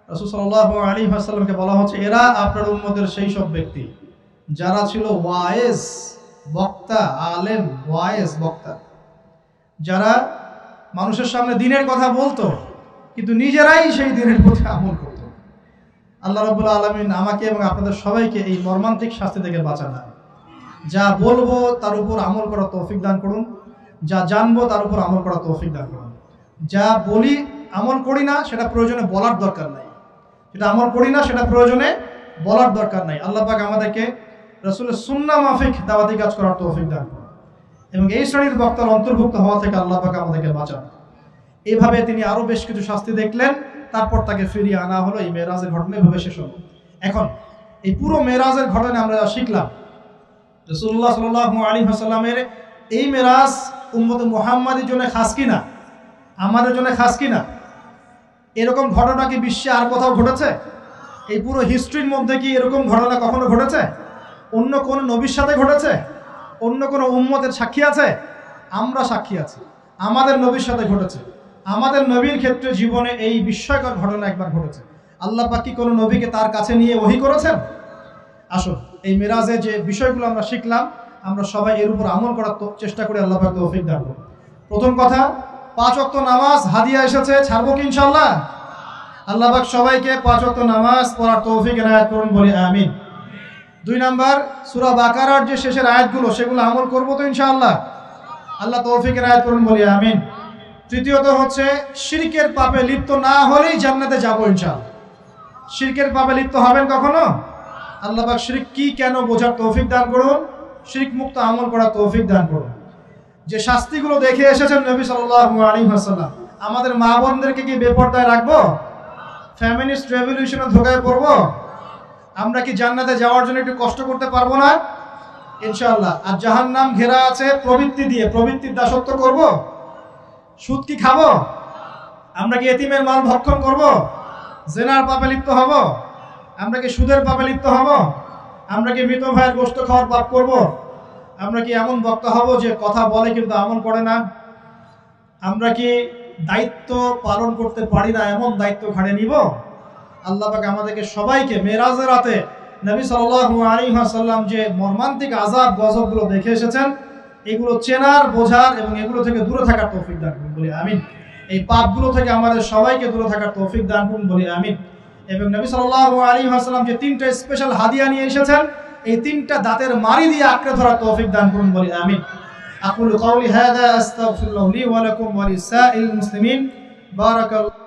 রাসূল সাল্লাল্লাহু আলাইহি ওয়াসাল্লামকে বলা হচ্ছে এরা আপনার উম্মতের সেই সব ব্যক্তি যারা ছিল ওয়াইজ বক্তা, আলেম ওয়াইজ বক্তা, যারা মানুষের সামনে দ্বীনের কথা বলতো কিন্তু নিজেরাই সেই দ্বীনের প্রতি আমল করত। আল্লাহ রাব্বুল আলামিন আমাকে এবং আপনাদের সবাইকে এই মর্মান্তিক শাস্তি থেকে বাঁচান। যা বলবো তার উপর আমল করার তৌফিক দান করুন, যা জানবো তার উপর আমল করার তৌফিক দান করুন। যা বলি আমল করি না সেটা প্রয়োজনে বলার দরকার নাই, যেটা আমল করি না সেটা প্রয়োজনে বলার দরকার নাই। আল্লাহ পাক আমাদেরকে রাসূলের সুন্নাহ মাফিক দাওয়াতি কাজ করার তৌফিক দান করুন এবং এই শ্রেণীর বক্তার অন্তর্ভুক্ত হওয়া থেকে আল্লাহ পাক আমাদেরকে বাঁচান। এইভাবে তিনি আরো বেশ কিছু শাস্তি দেখলেন, তারপর তাকে ফিরিয়ে আনা হলো। এই মেরাজের ঘটনা এভাবে শেষ হলো। এখন এই পুরো মেরাজের ঘটনা আমরা যা শিখলাম, রাসূলুল্লাহ সাল্লাল্লাহু আলাইহি ওয়াসাল্লামের এই মেরাজ উম্মতে মুহাম্মাদের জন্য খাস কিনা, আমাদের জন্য খাস কিনা? এরকম ঘটনা কি বিশ্বে আর কোথাও ঘটেছে? এই পুরো হিস্ট্রির মধ্যে কি এরকম ঘটনা কখনো ঘটেছে? অন্য কোন নবীর সাথে ঘটেছে? অন্য কোন উম্মতের সাক্ষী আছে? আমরা সাক্ষী আছি, আমাদের নবীর সাথে ঘটেছে। আমাদের নবীর ক্ষেত্রে জীবনে এই বিস্ময়কর ঘটনা একবার ঘটেছে। আল্লাহ পাক কি কোনো নবীকে তার কাছে নিয়ে ওহী করেছেন? আসুন এই মেরাজে যে বিষয়গুলো আমরা শিখলাম, আমরা সবাই এর উপর আমল করার চেষ্টা করি। আল্লাহ পাক তৌফিক দান করুন। প্রথম কথা, 5 ওয়াক্ত নামাজ হাদিয়া এসেছে, ছাড়বো কি ইনশাআল্লাহ? আল্লাহ পাক সবাইকে 5 ওয়াক্ত নামাজ পড়ার তৌফিক এনায়েত করুন, বলি আমিন। 2 নাম্বার, সূরা বাকারার যে শেষের আয়াতগুলো সেগুলো আমল করব তো ইনশাআল্লাহ? আল্লাহ তৌফিক এনায়েত করুন, বলি আমিন। তৃতীয়ত হচ্ছে শিরকের পাপে লিপ্ত না হলেই জান্নাতে যাব ইনশাআল্লাহ। শিরকের পাপে লিপ্ত হবেন কখনো? আল্লাহ পাক শিরক কি কেন বোঝার তৌফিক দান করুন, শিরক মুক্ত আমল করার তৌফিক দান করুন। যে শাস্তিগুলো দেখে এসেছেন নবী সাল্লাল্লাহু আলাইহি ওয়াসাল্লাম, আমাদের মা বোনদেরকে কি বেপরদায় রাখবো? ফ্যামিনিস্ট রেভলিউশনে ধোঁকায় পড়বো? আমরা কি জান্নাতে যাওয়ার জন্য একটু কষ্ট করতে পারবো না? ইনশাআল্লাহ। আর জাহান্নাম ঘেরা আছে প্রবৃত্তি দিয়ে, প্রবৃত্তির দাসত্ব করব? সুদ কি খাবো? আমরা কি এতিমের মাল ভক্ষণ করব? জেনার পাপে লিপ্ত হব? আমরা কি সুদের পাপে লিপ্ত হব? আমরা কি মৃত ভাইয়ের গোশত খাওয়ার পাপ করব? আমরা কি এমন বক্তা হব যে কথা বলে কিন্তু আমল করে না? আমরা কি দায়িত্ব পালন করতে পারি না, এমন দায়িত্ব ঘাড়ে নিব? আল্লাহ পাক আমাদেরকে সবাইকে মেরাজের রাতে নবী সাল্লাল্লাহু আলাইহি ওয়াসাল্লাম যে মর্মান্তিক আযাব গজবগুলো দেখে এসেছেন, এগুলো চেনার, বোঝার এবং এগুলো থেকে দূরে থাকার তৌফিক দান করুন, বলি আমিন। এই পাপগুলো থেকে আমাদের সবাইকে দূরে থাকার তৌফিক দান করুন, বলি আমিন। এবং নবী সাল্লাল্লাহু আলাইহি ওয়াসাল্লাম যে 3টা স্পেশাল হাদিয়া নিয়ে এসেছেন, এই 3টা দাঁতের মারি দিয়ে আঁকড়ে ধরার তৌফিক দান করুন, বলি আমিন। আকুলু কাওলি হাযা আস্তাগফিরুল্লাহ লি ওয়া লাকুম ওয়া লিসাইরিল মুসলিমিন। বারাকাল্লাহু